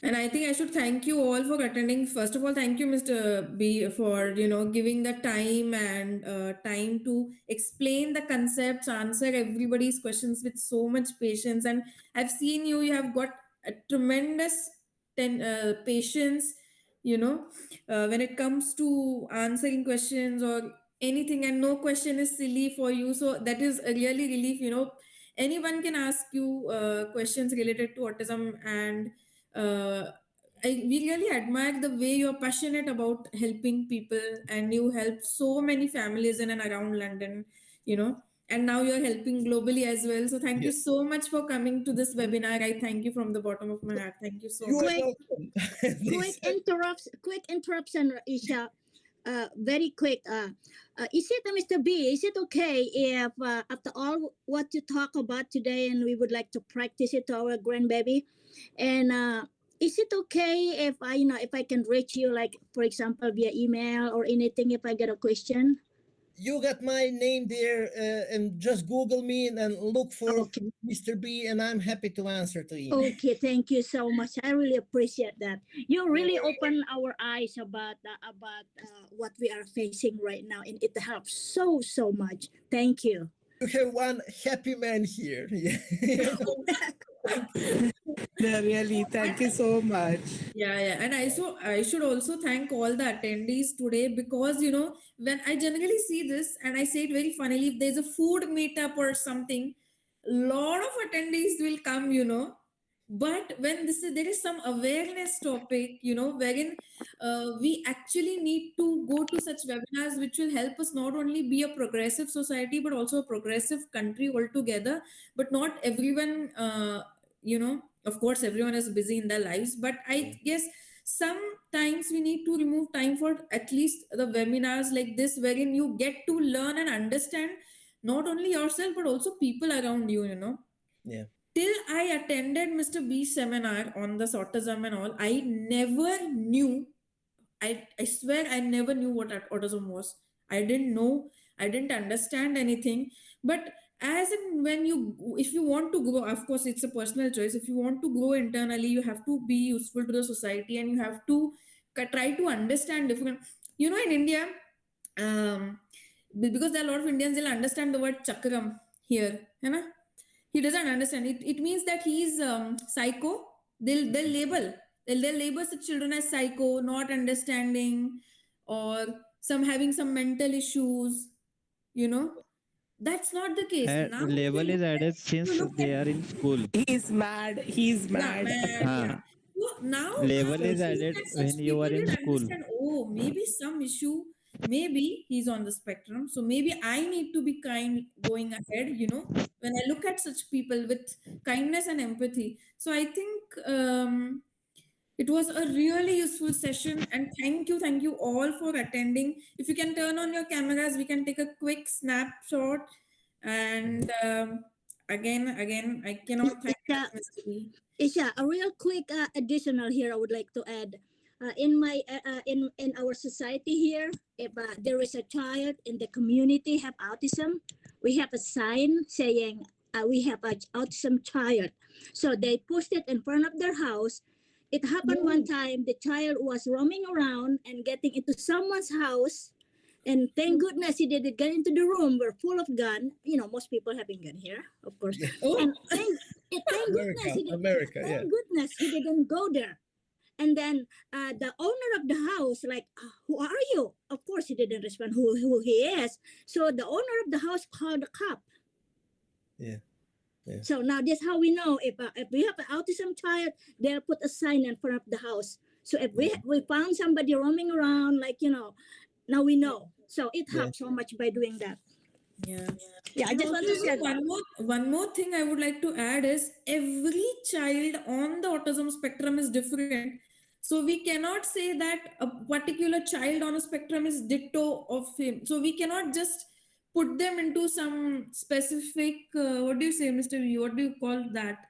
And I think I should thank you all for attending. First of all, thank you, Mr. B, for giving the time and time to explain the concepts, answer everybody's questions with so much patience. And I've seen you; you have got a tremendous patience. When it comes to answering questions or anything, and no question is silly for you. So that is a really relief. Anyone can ask you questions related to autism, and uh, we really admire the way you're passionate about helping people, and you help so many families in and around London, you know, and now you're helping globally as well. So thank Yeah. you so much for coming to this webinar. I thank you from the bottom of my heart. Thank you so You are much. Quick, welcome. quick This, interruption, Isha. very quick. Is it, Mr. B? Is it okay if after all what you talk about today, and we would like to practice it to our grandbaby, and is it okay if I, if I can reach you, like for example via email or anything, if I get a question? You got my name there, and just Google me and look for Okay. Mr. B, and I'm happy to answer to email. Okay, thank you so much. I really appreciate that. You really open our eyes about what we are facing right now, and it helps so much. Thank you. You have one happy man here. Yeah, really, thank you so much. Yeah, and I should also thank all the attendees today, because when I generally see this, and I say it very funnily, if there's a food meetup or something, lot of attendees will come, but when there is some awareness topic, wherein we actually need to go to such webinars which will help us not only be a progressive society but also a progressive country altogether. But not everyone, of course everyone is busy in their lives, but I guess sometimes we need to remove time for at least the webinars like this, wherein you get to learn and understand not only yourself but also people around you. Yeah. Till I attended Mr. B's seminar on the autism and all, I never knew. I swear I never knew what autism was. I didn't know. I didn't understand anything. But as in when if you want to grow, of course, it's a personal choice. If you want to grow internally, you have to be useful to the society, and you have to try to understand different. In India, um, because there are a lot of Indians, they'll understand the word chakram here. You know? He doesn't understand it. It means that he's psycho. They'll label such children as psycho, not understanding, or some having some mental issues. you know that's not the case now. Label is added If you since look they at are in school. He's mad. He's yeah, mad. mad, yeah. Huh. So now, Label if is you look added at when such you people, are in you'll school. understand, oh, maybe some issue, maybe he's on the spectrum. So maybe I need to be kind going ahead, when I look at such people with kindness and empathy. So I think it was a really useful session, and thank you all for attending. If you can turn on your cameras, we can take a quick snapshot. And again, I cannot thank Isha, Mr. B. Isha, a real quick additional here I would like to add. In our society here, if there is a child in the community have autism, we have a sign saying we have an autism child. So they pushed it in front of their house. It happened one time. The child was roaming around and getting into someone's house, and thank goodness he didn't get into the room. We're full of gun. Most people having gun here, of course. Yeah. Oh, And America, yeah. thank goodness he didn't go there. And then the owner of the house, like, who are you? Of course, he didn't respond who he is. So the owner of the house called the cop. Yeah. Yeah. So now this how we know if we have an autism child, they'll put a sign in front of the house. So if we found somebody roaming around, like now we know. So it Yeah. helps so much by doing that. yeah. Yeah, I And just also, want to share that. one more thing I would like to add is every child on the autism spectrum is different. So we cannot say that a particular child on a spectrum is ditto of him. So we cannot just put them into some specific, what do you say, Mr. V? What do you call that?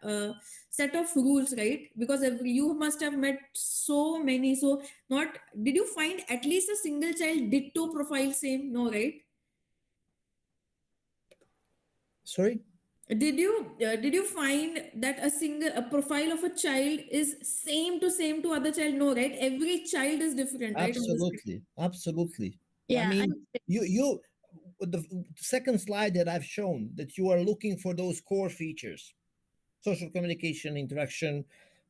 Set of rules, right? Because you must have met so many. So not, did you find at least a single child ditto profile same? No, right? Sorry? Did you find that a profile of a child is same to other child? No, right? Every child is different, right? Absolutely. I Yeah, mean, you with the second slide that I've shown, that you are looking for those core features: social communication, interaction,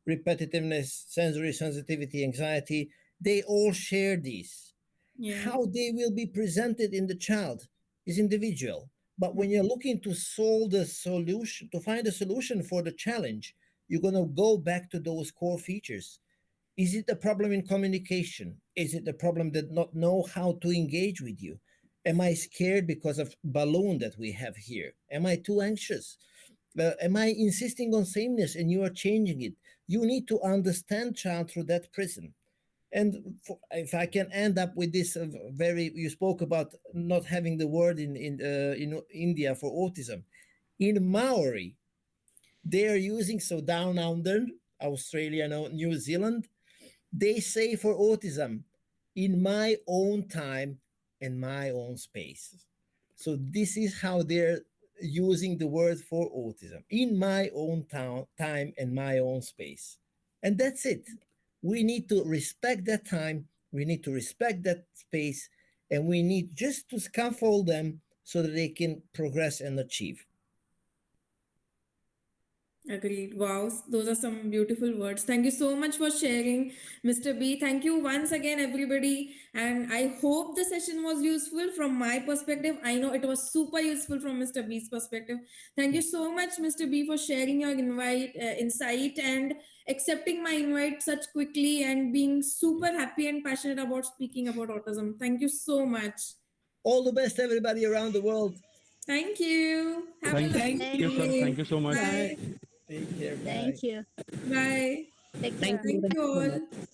repetitiveness, sensory sensitivity, anxiety. They all share these. Yeah. How they will be presented in the child is individual. But when you're looking to solve the solution, to find a solution for the challenge, you're going to go back to those core features. Is it a problem in communication? Is it a problem that not know how to engage with you? Am I scared because of balloon that we have here? Am I too anxious? Am I insisting on sameness and you are changing it? You need to understand child through that prism. And if I can end up with this very, you spoke about not having the word in India for autism. In Maori, they are using, so down under Australia, New Zealand, they say for autism, in my own time and my own space. So this is how they're using the word for autism, in my own time and my own space. And that's it. We need to respect that time, we need to respect that space, and we need just to scaffold them so that they can progress and achieve. Agreed. Wow, those are some beautiful words. Thank you so much for sharing, Mr. B. Thank you once again, everybody. And I hope the session was useful from my perspective. I know it was super useful from Mr. B's perspective. Thank you so much, Mr. B, for sharing your insight and accepting my invite such quickly and being super happy and passionate about speaking about autism. Thank you so much. All the best, everybody around the world. Thank you. Have a Thank lovely Thank you, sir. you. Thank you so much. Bye. Bye. Take care. Bye. Thank you. Bye. Take Thank care. you. Thank Thank you you so much. all.